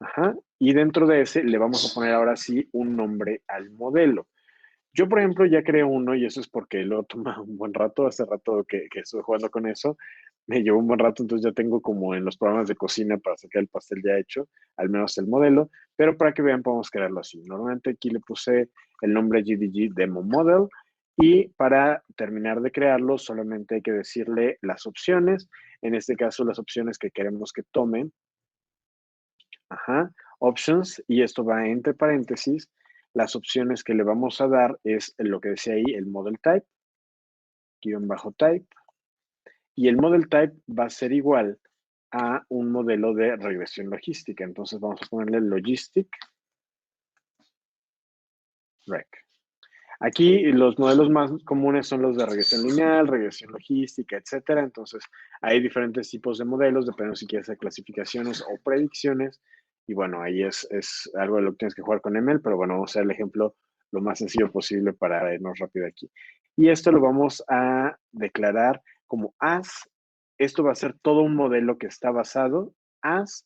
Ajá. Y dentro de ese le vamos a poner ahora sí un nombre al modelo. Yo, por ejemplo, ya creé uno y eso es porque lo toma un buen rato. Hace rato que estuve jugando con eso, me llevó un buen rato, entonces ya tengo como en los programas de cocina para sacar el pastel ya hecho, al menos el modelo, pero para que vean podemos crearlo así. Normalmente aquí le puse el nombre GDG Demo Model y para terminar de crearlo solamente hay que decirle las opciones, en este caso las opciones que queremos que tomen. Ajá, options, y esto va entre paréntesis. Las opciones que le vamos a dar es lo que decía ahí, el model type, -type, y el model type va a ser igual a un modelo de regresión logística. Entonces vamos a ponerle logistic reg. Aquí los modelos más comunes son los de regresión lineal, regresión logística, etcétera. Entonces hay diferentes tipos de modelos, dependiendo si quieres hacer clasificaciones o predicciones. Y bueno, ahí es algo de lo que tienes que jugar con ML, pero bueno, vamos a hacer el ejemplo lo más sencillo posible para irnos rápido aquí. Y esto lo vamos a declarar como as. Esto va a ser todo un modelo que está basado as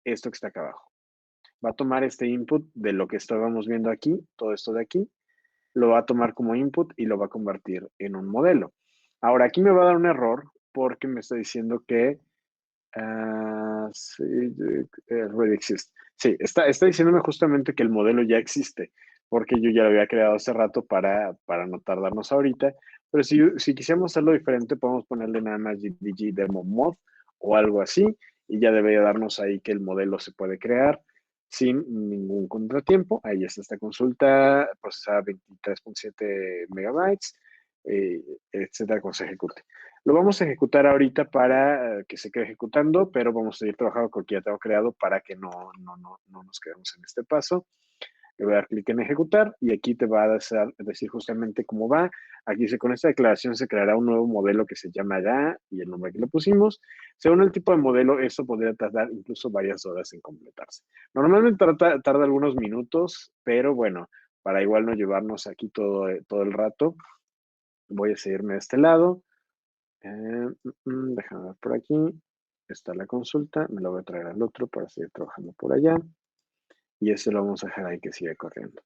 esto que está acá abajo. Va a tomar este input de lo que estábamos viendo aquí, todo esto de aquí, lo va a tomar como input y lo va a convertir en un modelo. Ahora, aquí me va a dar un error porque me está diciendo que sí, already exist. Sí, está diciéndome justamente que el modelo ya existe, porque yo ya lo había creado hace rato para no tardarnos ahorita. Pero si quisiéramos hacerlo diferente, podemos ponerle nada más GDG Demo Mod o algo así, y ya debería darnos ahí que el modelo se puede crear sin ningún contratiempo. Ahí está esta consulta procesada 23.7 megabytes, etcétera, cuando se ejecute. Lo vamos a ejecutar ahorita para que se quede ejecutando, pero vamos a seguir trabajando con lo que ya tengo creado para que no nos quedemos en este paso. Le voy a dar clic en ejecutar y aquí te va a decir justamente cómo va. Aquí dice, con esta declaración se creará un nuevo modelo que se llama ya y el nombre que le pusimos. Según el tipo de modelo, eso podría tardar incluso varias horas en completarse. Normalmente tarda algunos minutos, pero bueno, para igual no llevarnos aquí todo el rato, voy a seguirme de este lado. Déjame ver por aquí. Está la consulta. Me lo voy a traer al otro para seguir trabajando por allá. Y este lo vamos a dejar ahí que siga corriendo.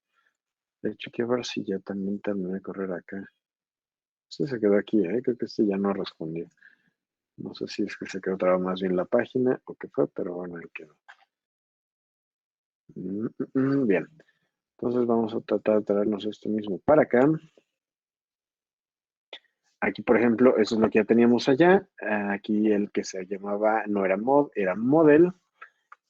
De hecho, quiero ver si ya también terminé de correr acá. Este se quedó aquí, ¿eh? Creo que este ya no respondió. No sé si es que se quedó trabado más bien la página o qué fue, pero bueno, ahí quedó. Bien. Entonces vamos a tratar de traernos este mismo para acá. Aquí, por ejemplo, eso es lo que ya teníamos allá. Aquí el que se llamaba, no era mod, era model,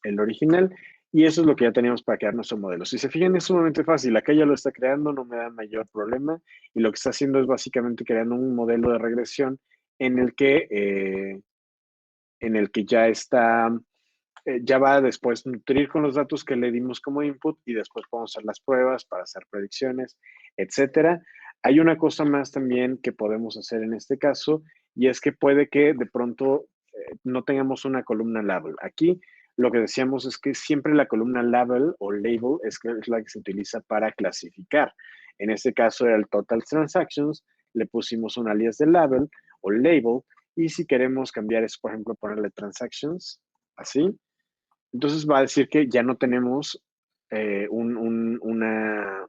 el original. Y eso es lo que ya teníamos para crear nuestro modelo. Si se fijan, es sumamente fácil. Acá ya lo está creando, no me da mayor problema. Y lo que está haciendo es básicamente creando un modelo de regresión en el que ya está, ya va a después nutrir con los datos que le dimos como input y después podemos hacer las pruebas para hacer predicciones, etcétera. Hay una cosa más también que podemos hacer en este caso y es que puede que de pronto no tengamos una columna label. Aquí lo que decíamos es que siempre la columna label o label es la que se utiliza para clasificar. En este caso era el total transactions, le pusimos un alias de label o label y si queremos cambiar eso, por ejemplo, ponerle transactions, así, entonces va a decir que ya no tenemos una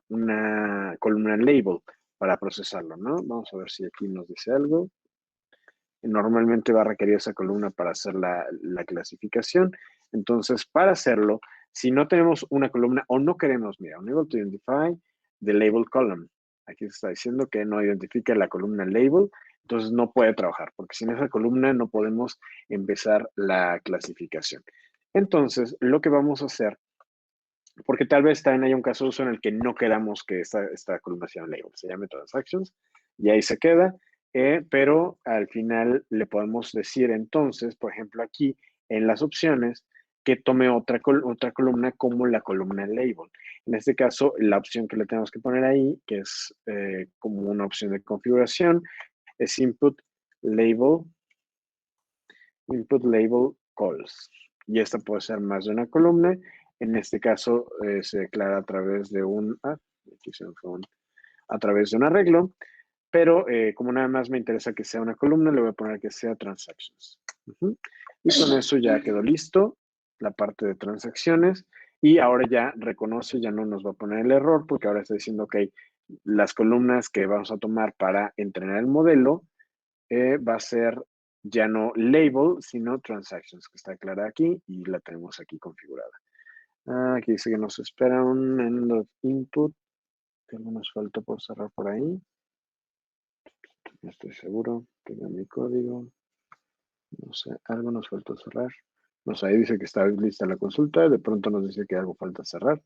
columna label para procesarlo, ¿no? Vamos a ver si aquí nos dice algo. Normalmente va a requerir esa columna para hacer la clasificación. Entonces, para hacerlo, si no tenemos una columna o no queremos, mira, unable to identify the label column. Aquí se está diciendo que no identifica la columna label, entonces no puede trabajar, porque sin esa columna no podemos empezar la clasificación. Entonces, lo que vamos a hacer, porque tal vez también haya un caso de uso en el que no queramos que esta columna sea un label, se llame transactions, y ahí se queda, pero al final le podemos decir entonces, por ejemplo, aquí en las opciones, que tome otra columna como la columna label. En este caso, la opción que le tenemos que poner ahí, que es como una opción de configuración, es input label calls. Y esta puede ser más de una columna. En este caso se declara a través de a través de un arreglo, pero como nada más me interesa que sea una columna, le voy a poner que sea transactions. Y con eso ya quedó listo la parte de transacciones y ahora ya reconoce, ya no nos va a poner el error porque ahora está diciendo, ok, las columnas que vamos a tomar para entrenar el modelo va a ser ya no label, sino transactions, que está clara aquí y la tenemos aquí configurada. Aquí dice que nos espera un end of input, que algo nos falta por cerrar por ahí. No estoy seguro, tengo mi código. No sé, algo nos falta cerrar. No sé, ahí dice que está lista la consulta, de pronto nos dice que algo falta cerrar,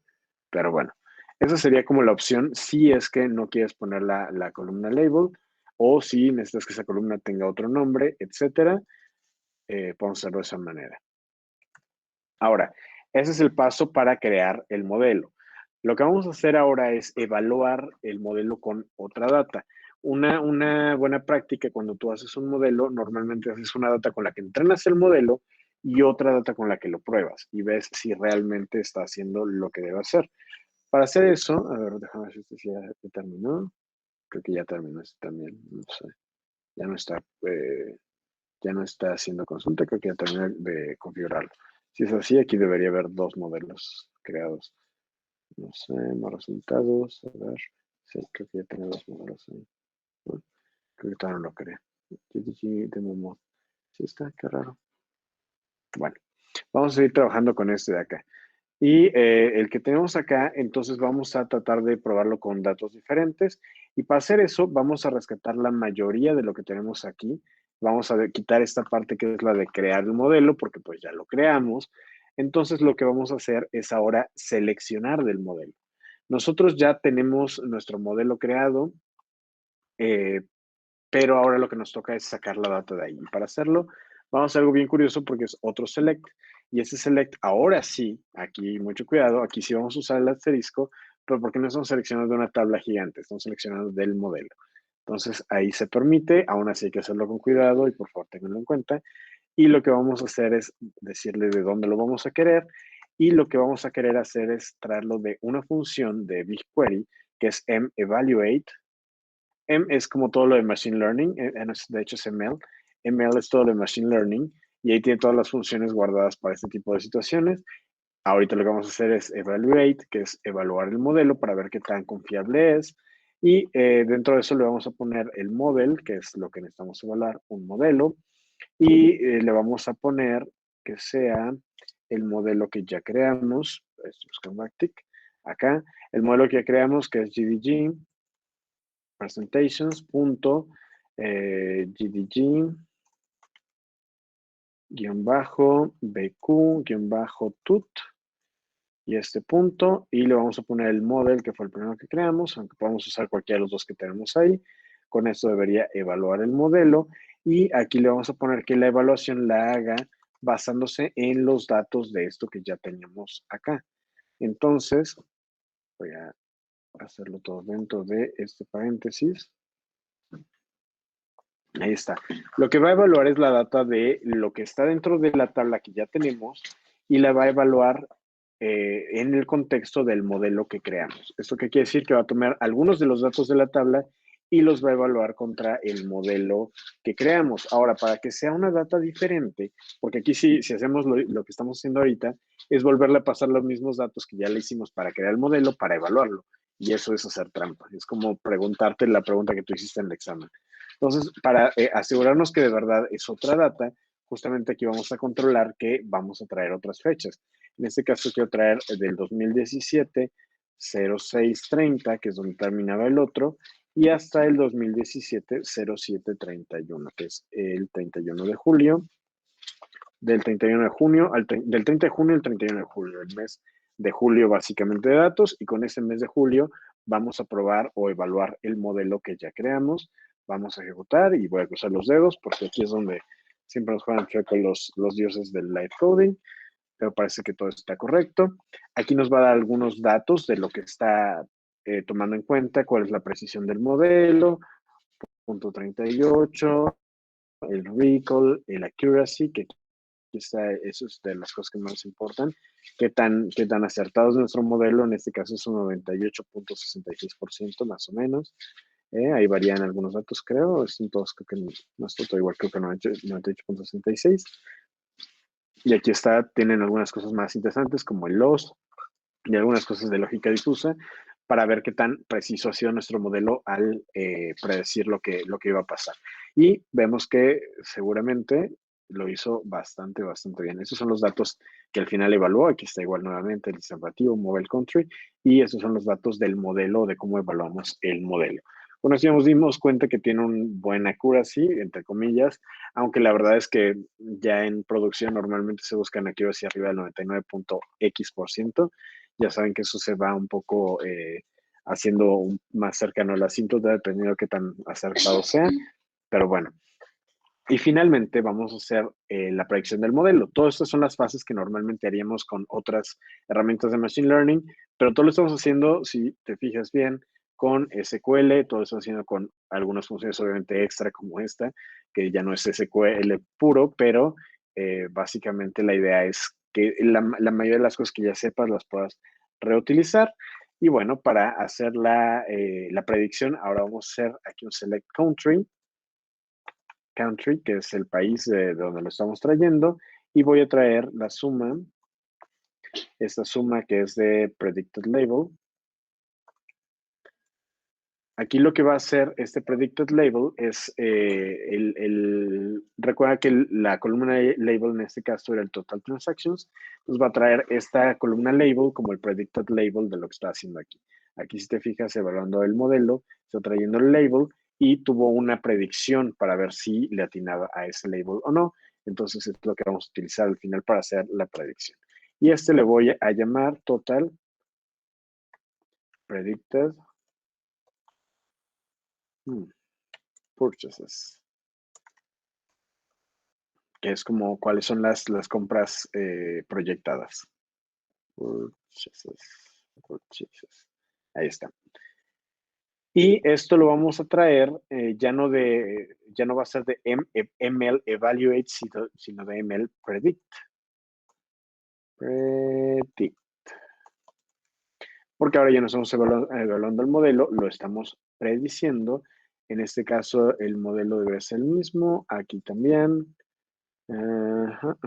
pero bueno, esa sería como la opción si es que no quieres poner la columna label o si necesitas que esa columna tenga otro nombre, etcétera, podemos hacerlo de esa manera. Ahora, ese es el paso para crear el modelo. Lo que vamos a hacer ahora es evaluar el modelo con otra data. Una buena práctica cuando tú haces un modelo, normalmente haces una data con la que entrenas el modelo y otra data con la que lo pruebas y ves si realmente está haciendo lo que debe hacer. Para hacer eso, a ver, déjame ver si este ya terminó. Creo que ya terminó este también, no sé. Ya no está, ya no está haciendo consulta, creo que ya terminé de configurarlo. Si es así, aquí debería haber dos modelos creados. No sé, más resultados. A ver. Sí, creo que ya tengo dos modelos ahí. Bueno, creo que todavía no lo creé. GTG Demo Mod. Sí está, qué raro. Bueno, vamos a seguir trabajando con este de acá. Y el que tenemos acá, entonces vamos a tratar de probarlo con datos diferentes. Y para hacer eso, vamos a rescatar la mayoría de lo que tenemos aquí. Vamos a quitar esta parte que es la de crear el modelo, porque pues ya lo creamos. Entonces lo que vamos a hacer es ahora seleccionar del modelo. Nosotros ya tenemos nuestro modelo creado, eh, pero ahora lo que nos toca es sacar la data de ahí. Y para hacerlo, vamos a hacer algo bien curioso porque es otro select. Y ese select, ahora sí, aquí mucho cuidado, aquí sí vamos a usar el asterisco, pero porque no estamos seleccionando de una tabla gigante, estamos seleccionando del modelo. Entonces ahí se permite, aún así hay que hacerlo con cuidado y por favor tenganlo en cuenta. Y lo que vamos a hacer es decirle de dónde lo vamos a querer. Y lo que vamos a querer hacer es traerlo de una función de BigQuery, que es mevaluate. M es como todo lo de Machine Learning, de hecho es ML. ML es todo lo de Machine Learning y ahí tiene todas las funciones guardadas para este tipo de situaciones. Ahorita lo que vamos a hacer es evaluate, que es evaluar el modelo para ver qué tan confiable es. Y dentro de eso le vamos a poner el model, que es lo que necesitamos evaluar, un modelo. Y le vamos a poner que sea el modelo que ya creamos. Esto es backtick. Acá, el modelo que ya creamos, que es GDG, presentations.gdg bq-tut y este punto, y le vamos a poner el model que fue el primero que creamos, aunque podemos usar cualquiera de los dos que tenemos ahí. Con esto debería evaluar el modelo y aquí le vamos a poner que la evaluación la haga basándose en los datos de esto que ya teníamos acá. Entonces, voy a hacerlo todo dentro de este paréntesis. Ahí está. Lo que va a evaluar es la data de lo que está dentro de la tabla que ya tenemos y la va a evaluar en el contexto del modelo que creamos. ¿Esto qué quiere decir? Que va a tomar algunos de los datos de la tabla y los va a evaluar contra el modelo que creamos. Ahora, para que sea una data diferente, porque aquí sí, si hacemos lo que estamos haciendo ahorita, es volverle a pasar los mismos datos que ya le hicimos para crear el modelo, para evaluarlo. Y eso es hacer trampa. Es como preguntarte la pregunta que tú hiciste en el examen. Entonces, para asegurarnos que de verdad es otra data, justamente aquí vamos a controlar que vamos a traer otras fechas. En este caso quiero traer del 2017, 0630, que es donde terminaba el otro, y hasta el 2017, 0731, que es el 31 de julio, del 31 de junio, del 30 de junio al 31 de julio, el mes de julio básicamente de datos, y con ese mes de julio vamos a probar o evaluar el modelo que ya creamos. Vamos a ejecutar y voy a cruzar los dedos porque aquí es donde siempre nos juegan chueco los dioses del live coding, pero parece que todo está correcto. Aquí nos va a dar algunos datos de lo que está tomando en cuenta, cuál es la precisión del modelo, punto 38, el recall, el accuracy, que aquí está, eso es de las cosas que más importan, qué tan acertado es nuestro modelo, en este caso es un 98.66% más o menos. Ahí varían algunos datos, creo, son todos, creo que no estoy todo igual, creo que 98.66. Y aquí está, tienen algunas cosas más interesantes como el loss y algunas cosas de lógica difusa para ver qué tan preciso ha sido nuestro modelo al predecir lo que iba a pasar. Y vemos que seguramente lo hizo bastante, bastante bien. Esos son los datos que al final evaluó. Aquí está igual nuevamente el observativo, Mobile Country, y esos son los datos del modelo, de cómo evaluamos el modelo. Con eso ya nos dimos cuenta que tiene un buen accuracy, entre comillas, aunque la verdad es que ya en producción normalmente se buscan accuracy arriba del 99.x%. Ya saben que eso se va un poco haciendo más cercano a la asíntota, dependiendo de qué tan acertado sea. Pero bueno, y finalmente vamos a hacer la predicción del modelo. Todas estas son las fases que normalmente haríamos con otras herramientas de Machine Learning, pero todo lo estamos haciendo, si te fijas bien, con SQL, todo lo estamos haciendo con algunas funciones obviamente extra como esta, que ya no es SQL puro, pero básicamente la idea es que la mayoría de las cosas que ya sepas las puedas reutilizar. Y bueno, para hacer la predicción, ahora vamos a hacer aquí un select country, que es el país de donde lo estamos trayendo, y voy a traer la suma, esta suma que es de predicted label, Aquí lo que va a hacer este predicted label es, recuerda que la columna label en este caso era el total transactions, entonces va a traer esta columna label como el predicted label de lo que está haciendo aquí. Aquí si te fijas, evaluando el modelo, está trayendo el label y tuvo una predicción para ver si le atinaba a ese label o no. Entonces es lo que vamos a utilizar al final para hacer la predicción. Y este le voy a llamar total predicted purchases, que es como cuáles son las compras proyectadas. Purchases. Ahí está. Y esto lo vamos a traer, ya no va a ser de ML Evaluate, sino de ML Predict. Predict. Porque ahora ya no estamos evaluando el modelo, lo estamos prediciendo. En este caso, el modelo debe ser el mismo. Aquí también. Ajá.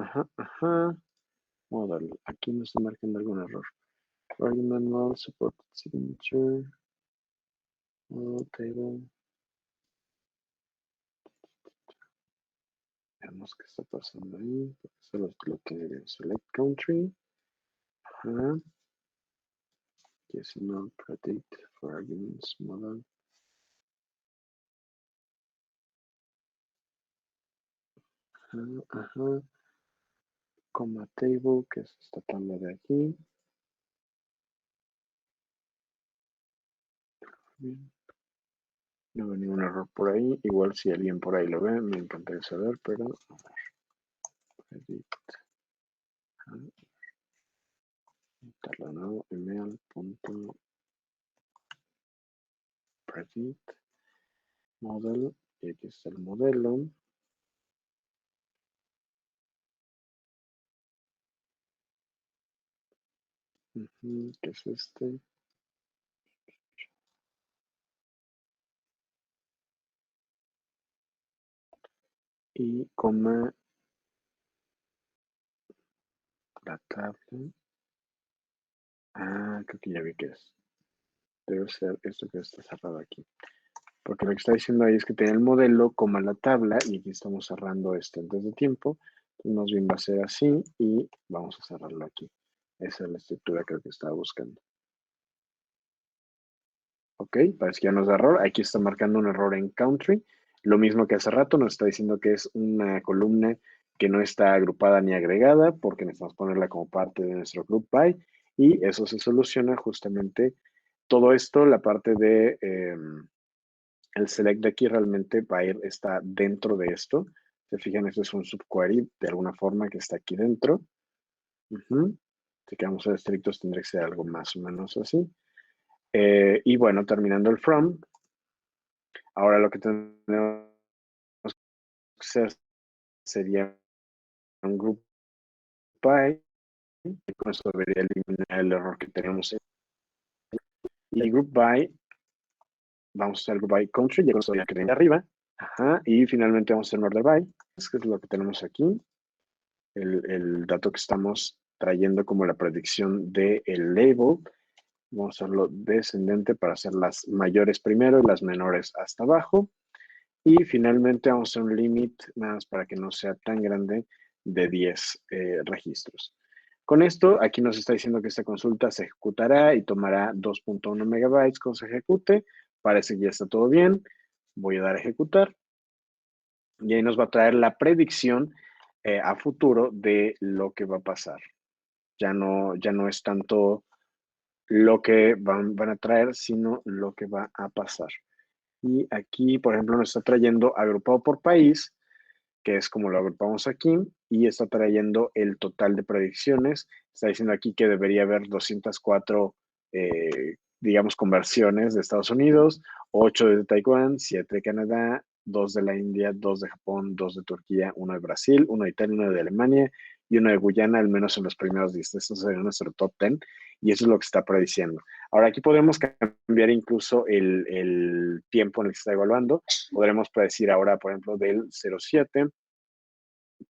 Model. Aquí no está marcando algún error. Argument null, support signature. Model table. Veamos qué está pasando ahí. Solo lo tiene bien. Select country. Ajá. Yes, null predict for arguments model. Ajá. Comma table, que es esta tabla de aquí. Bien. No veo ningún error por ahí. Igual si alguien por ahí lo ve, me encantaría saber, pero a ver. Predict. Darle de nuevo. Email.predict. Model. Y aquí está el modelo. ¿Qué es este? Y coma la tabla. Creo que ya vi que es. Debe ser esto que está cerrado aquí. Porque lo que está diciendo ahí es que tiene el modelo, coma la tabla, y aquí estamos cerrando esto antes de tiempo. Entonces, más bien va a ser así y vamos a cerrarlo aquí. Esa es la estructura creo que estaba buscando. Ok, parece que ya nos da error. Aquí está marcando un error en country. Lo mismo que hace rato, nos está diciendo que es una columna que no está agrupada ni agregada porque necesitamos ponerla como parte de nuestro group by y eso se soluciona justamente todo esto, la parte de el select de aquí realmente va a ir, está dentro de esto. Se fijan, esto es un subquery de alguna forma que está aquí dentro. Si queremos ser estrictos, tendría que ser algo más o menos así. Y bueno, terminando el from, ahora lo que tenemos que hacer sería un group by, y con eso debería eliminar el error que tenemos. Y group by, vamos a hacer group by country, ya con eso ya que arriba. Ajá, y finalmente vamos a hacer un order by, que es lo que tenemos aquí. El dato que estamos trayendo como la predicción del label. Vamos a hacerlo descendente para hacer las mayores primero y las menores hasta abajo. Y finalmente vamos a hacer un limit, nada más para que no sea tan grande, de 10 registros. Con esto, aquí nos está diciendo que esta consulta se ejecutará y tomará 2.1 megabytes cuando se ejecute. Parece que ya está todo bien. Voy a dar a ejecutar. Y ahí nos va a traer la predicción a futuro de lo que va a pasar. Ya no es tanto lo que van a traer, sino lo que va a pasar. Y aquí, por ejemplo, nos está trayendo agrupado por país, que es como lo agrupamos aquí, y está trayendo el total de predicciones. Está diciendo aquí que debería haber 204, digamos, conversiones de Estados Unidos, 8 de Taiwán, 7 de Canadá, 2 de la India, 2 de Japón, 2 de Turquía, 1 de Brasil, 1 de Italia, 1 de Alemania y 1 de Guyana, al menos en los primeros 10. Esto sería nuestro top 10 y eso es lo que está prediciendo. Ahora aquí podemos cambiar incluso el tiempo en el que está evaluando. Podremos predecir ahora, por ejemplo, del 07,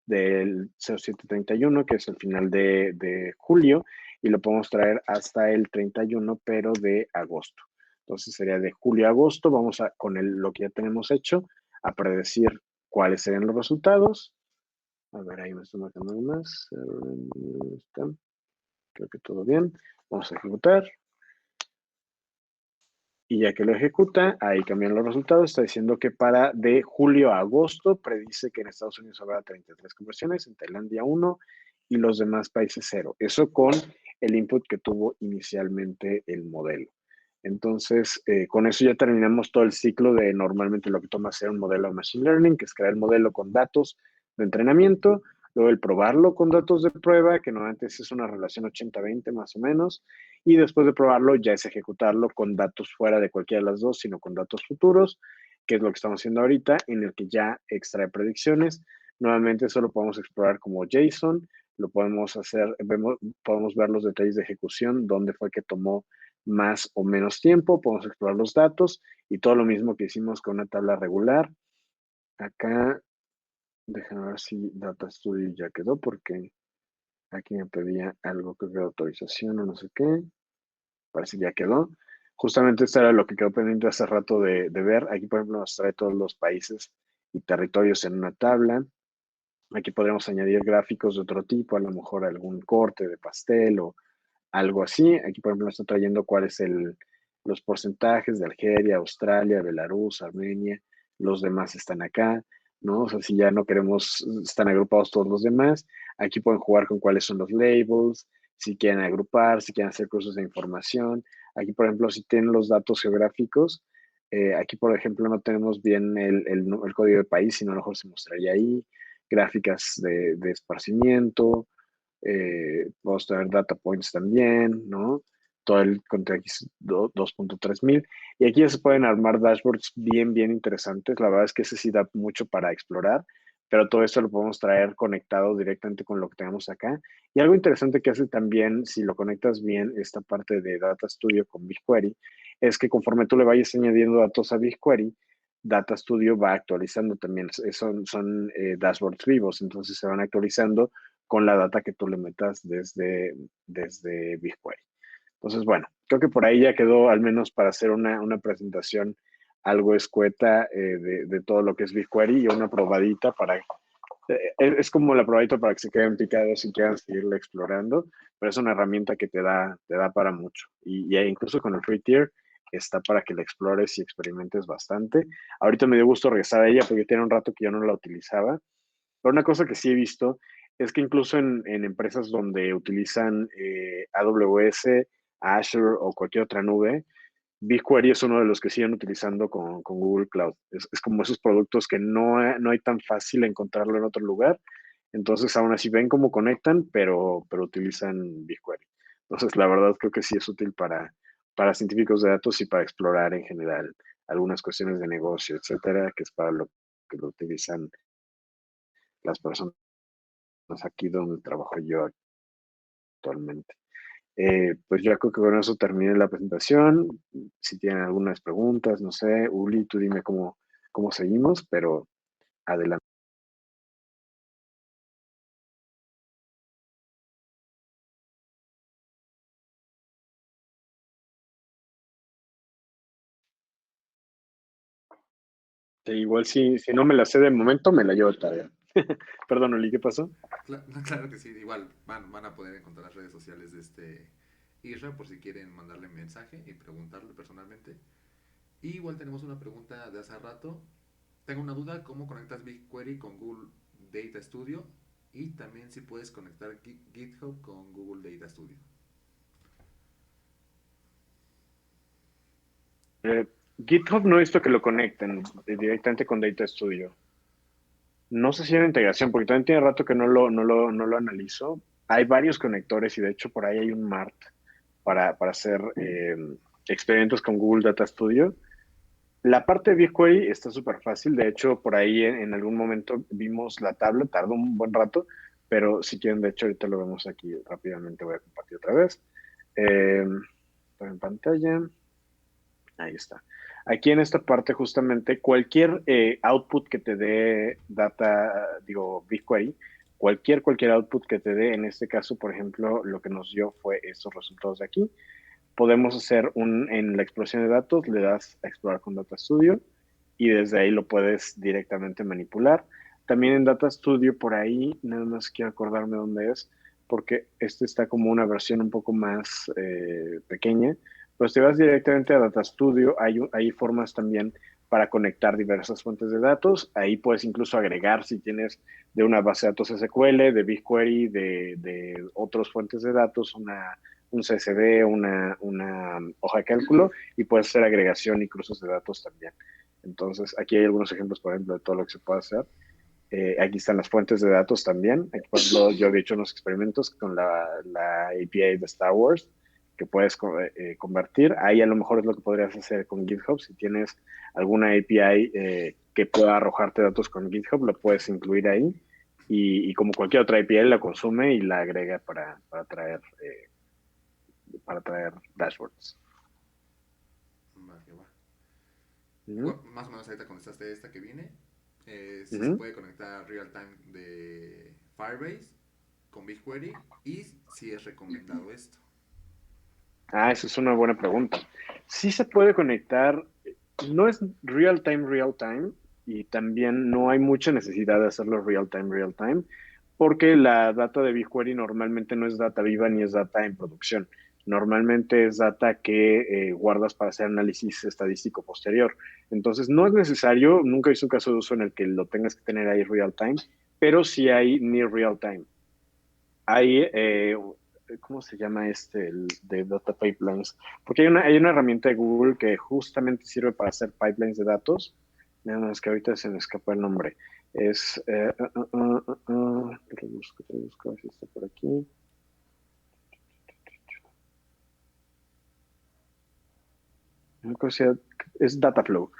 del 0731, que es el final de julio, y lo podemos traer hasta el 31, pero de agosto. Entonces sería de julio a agosto, vamos a, con lo que ya tenemos hecho, a predecir cuáles serían los resultados. A ver, ahí me estoy marcando más. Creo que todo bien. Vamos a ejecutar. Y ya que lo ejecuta, ahí cambian los resultados. Está diciendo que para de julio a agosto predice que en Estados Unidos habrá 33 conversiones, en Tailandia 1 y los demás países 0. Eso con el input que tuvo inicialmente el modelo. Entonces, con eso ya terminamos todo el ciclo de normalmente lo que toma hacer un modelo de Machine Learning, que es crear el modelo con datos de entrenamiento, luego el probarlo con datos de prueba, que normalmente es una relación 80-20 más o menos, y después de probarlo ya es ejecutarlo con datos fuera de cualquiera de las dos, sino con datos futuros, que es lo que estamos haciendo ahorita, en el que ya extrae predicciones. Nuevamente eso lo podemos explorar como JSON, lo podemos hacer, podemos ver los detalles de ejecución, dónde fue que tomó más o menos tiempo, podemos explorar los datos y todo lo mismo que hicimos con una tabla regular. Acá, déjenme ver si Data Studio ya quedó, porque aquí me pedía algo que de autorización o no sé qué. Parece que ya quedó. Justamente esto era lo que quedó pendiente hace rato de ver. Aquí, por ejemplo, nos trae todos los países y territorios en una tabla. Aquí podríamos añadir gráficos de otro tipo, a lo mejor algún corte de pastel o algo así. Aquí, por ejemplo, me está trayendo cuáles los porcentajes de Algeria, Australia, Belarus, Armenia. Los demás están acá, ¿no? O sea, si ya no queremos, están agrupados todos los demás. Aquí pueden jugar con cuáles son los labels, si quieren agrupar, si quieren hacer cruces de información. Aquí, por ejemplo, si tienen los datos geográficos, aquí, por ejemplo, no tenemos bien el código de país, sino a lo mejor se mostraría ahí, gráficas de esparcimiento, vamos a tener data points también, ¿no? Todo el context 2.3 mil. Y aquí ya se pueden armar dashboards bien, bien interesantes. La verdad es que ese sí da mucho para explorar, pero todo esto lo podemos traer conectado directamente con lo que tenemos acá. Y algo interesante que hace también, si lo conectas bien, esta parte de Data Studio con BigQuery, es que conforme tú le vayas añadiendo datos a BigQuery, Data Studio va actualizando también. Son dashboards vivos, entonces se van actualizando con la data que tú le metas desde BigQuery. Entonces, bueno, creo que por ahí ya quedó al menos para hacer una presentación algo escueta de todo lo que es BigQuery y una probadita para... es como la probadita para que se queden picados y quieran seguirle explorando, pero es una herramienta que te da para mucho. Y incluso con el free tier está para que la explores y experimentes bastante. Ahorita me dio gusto regresar a ella porque tiene un rato que yo no la utilizaba. Pero una cosa que sí he visto es que incluso en empresas donde utilizan AWS, Azure o cualquier otra nube, BigQuery es uno de los que siguen utilizando con Google Cloud. Es como esos productos que no hay tan fácil encontrarlo en otro lugar. Entonces, aún así ven cómo conectan, pero utilizan BigQuery. Entonces, la verdad creo que sí es útil para científicos de datos y para explorar en general algunas cuestiones de negocio, etcétera, que es para lo que lo utilizan las personas aquí donde trabajo yo actualmente. Pues yo creo que con eso terminé la presentación. Si tienen algunas preguntas, no sé, Uli, tú dime cómo seguimos, pero adelante. Igual si no me la sé de momento, me la llevo de tarea. Perdón, Uli, ¿qué pasó? No, claro que sí, igual van a poder encontrar las redes sociales de este Isra por si quieren mandarle mensaje y preguntarle personalmente. Y igual tenemos una pregunta de hace rato. Tengo una duda, ¿cómo conectas BigQuery con Google Data Studio? Y también si puedes conectar GitHub con Google Data Studio. GitHub no he visto que lo conecten directamente con Data Studio. No sé si hay una integración, porque también tiene rato que no lo analizo. Hay varios conectores y de hecho por ahí hay un MART para hacer experimentos con Google Data Studio. La parte de BigQuery está súper fácil. De hecho, por ahí en algún momento vimos la tabla, tardó un buen rato, pero si quieren, de hecho, ahorita lo vemos aquí rápidamente. Voy a compartir otra vez. Estoy en pantalla. Ahí está. Aquí en esta parte, justamente, cualquier output que te dé BigQuery, cualquier output que te dé, en este caso, por ejemplo, lo que nos dio fue estos resultados de aquí. podemos hacer en la exploración de datos, le das a explorar con Data Studio y desde ahí lo puedes directamente manipular. También en Data Studio, por ahí, nada más quiero acordarme dónde es, porque este está como una versión un poco más pequeña. Pues te vas directamente a Data Studio, hay formas también para conectar diversas fuentes de datos. Ahí puedes incluso agregar si tienes de una base de datos SQL, de BigQuery, de otras fuentes de datos, un CSV, una hoja de cálculo y puedes hacer agregación y cruces de datos también. Entonces, aquí hay algunos ejemplos, por ejemplo, de todo lo que se puede hacer. Aquí están las fuentes de datos también. Aquí, por ejemplo, yo he hecho unos experimentos con la API de Star Wars que puedes convertir. Ahí a lo mejor es lo que podrías hacer con GitHub. Si tienes alguna API que pueda arrojarte datos con GitHub, lo puedes incluir ahí. Y como cualquier otra API, la consume y la agrega para traer dashboards. Va, que va. Uh Más o menos ahorita contestaste esta que viene. Si se -huh. puede conectar real time de Firebase con BigQuery y si es recomendado esto. Ah, esa es una buena pregunta. Sí se puede conectar, no es real time, y también no hay mucha necesidad de hacerlo real time, porque la data de BigQuery normalmente no es data viva ni es data en producción. Normalmente es data que guardas para hacer análisis estadístico posterior. Entonces, no es necesario, nunca hice un caso de uso en el que lo tengas que tener ahí real time, pero sí hay near real time. Hay, ¿cómo se llama el de Data Pipelines? Porque hay una herramienta de Google que justamente sirve para hacer pipelines de datos. Nada más que ahorita se me escapa el nombre. Es, te busco, si está por aquí. Es Dataflow.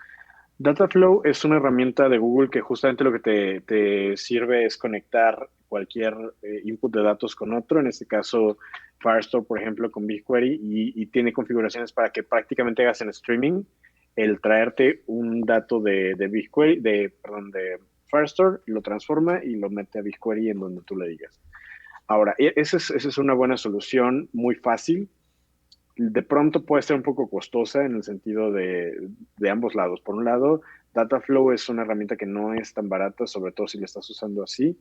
Dataflow es una herramienta de Google que justamente lo que te sirve es conectar cualquier input de datos con otro, en este caso Firestore, por ejemplo, con BigQuery, y tiene configuraciones para que prácticamente hagas en streaming el traerte un dato de BigQuery, perdón, de Firestore, lo transforma y lo mete a BigQuery en donde tú le digas. Ahora, esa es una buena solución, muy fácil. De pronto puede ser un poco costosa en el sentido de ambos lados. Por un lado, Dataflow es una herramienta que no es tan barata, sobre todo si la estás usando así.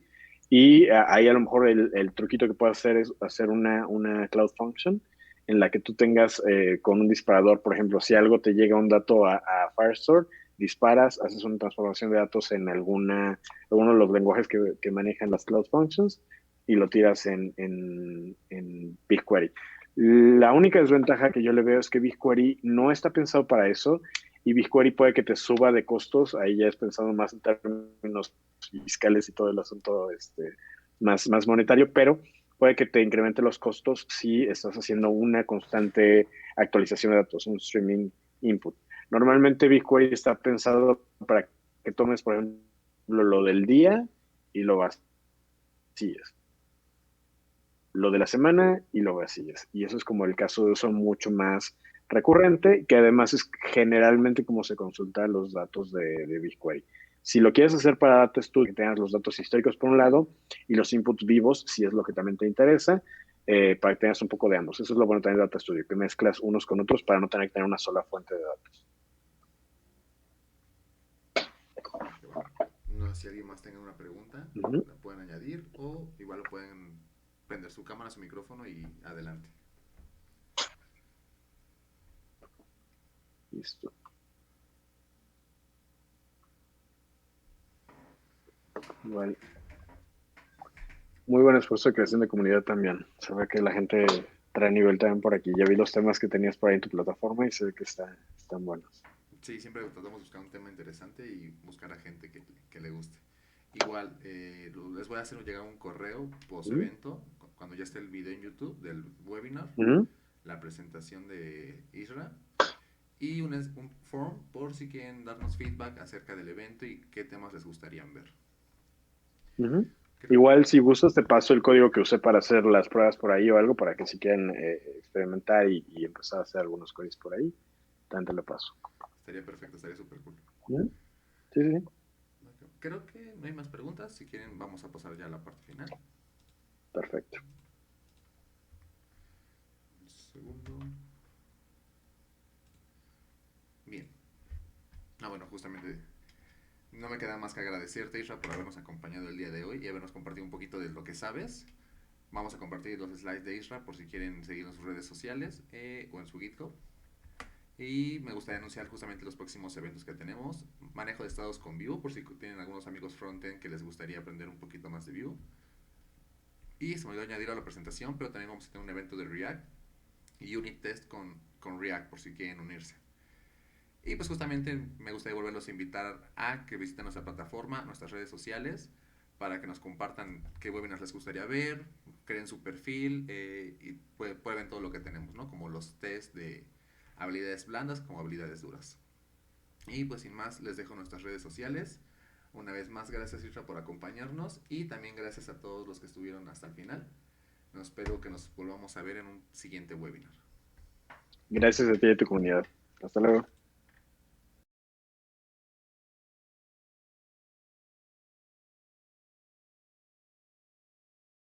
Y ahí a lo mejor el truquito que puedes hacer es hacer una Cloud Function en la que tú tengas con un disparador, por ejemplo, si algo te llega un dato a Firestore, disparas, haces una transformación de datos en alguno de los lenguajes que manejan las Cloud Functions y lo tiras en BigQuery. La única desventaja que yo le veo es que BigQuery no está pensado para eso y BigQuery puede que te suba de costos. Ahí ya es pensando más en términos fiscales y todo el asunto más monetario, pero puede que te incremente los costos si estás haciendo una constante actualización de datos, un streaming input. Normalmente BigQuery está pensado para que tomes, por ejemplo, lo del día y lo vacíes, lo de la semana y lo vacías. Y eso es como el caso de uso mucho más recurrente, que además es generalmente como se consultan los datos de BigQuery. Si lo quieres hacer para Data Studio, que tengas los datos históricos por un lado y los inputs vivos, si es lo que también te interesa, para que tengas un poco de ambos. Eso es lo bueno también de Data Studio, que mezclas unos con otros para no tener que tener una sola fuente de datos. No sé si alguien más tenga una pregunta, Uh -huh. la pueden añadir o igual lo pueden prender su cámara, su micrófono y adelante. Listo. Igual. Muy buen esfuerzo de creación de comunidad también. Se ve que la gente trae nivel también por aquí. Ya vi los temas que tenías por ahí en tu plataforma y se ve que están buenos. Sí, siempre tratamos de buscar un tema interesante y buscar a gente que le guste. Igual, les voy a hacer llegar un correo post ¿Mm? evento, cuando ya esté el video en YouTube del webinar, ¿Mm? la presentación de Isra y un form por si quieren darnos feedback acerca del evento y qué temas les gustarían ver. Ujú. Creo que Igual, si gustas, te paso el código que usé para hacer las pruebas por ahí o algo, para que si quieren experimentar y empezar a hacer algunos códigos por ahí, también te lo paso. estaría perfecto, estaría súper cool. ¿Mm? Sí, sí, sí. Creo que no hay más preguntas. Si quieren, vamos a pasar ya a la parte final. Perfecto. Un segundo. Bueno, justamente no me queda más que agradecerte, Isra, por habernos acompañado el día de hoy y habernos compartido un poquito de lo que sabes. Vamos a compartir los slides de Isra por si quieren seguir en sus redes sociales o en su GitHub. Y me gustaría anunciar justamente los próximos eventos que tenemos. Manejo de estados con Vue, por si tienen algunos amigos frontend que les gustaría aprender un poquito más de Vue. Y se me olvidó añadir a la presentación, pero también vamos a tener un evento de React y unit test con React por si quieren unirse. Y pues justamente me gustaría volverlos a invitar a que visiten nuestra plataforma, nuestras redes sociales, para que nos compartan qué webinars les gustaría ver, creen su perfil y prueben todo lo que tenemos, ¿no? Como los test de habilidades blandas como habilidades duras. Y pues sin más, les dejo nuestras redes sociales. Una vez más, gracias Isra por acompañarnos y también gracias a todos los que estuvieron hasta el final. Espero que nos volvamos a ver en un siguiente webinar. Gracias a ti y a tu comunidad. Hasta luego.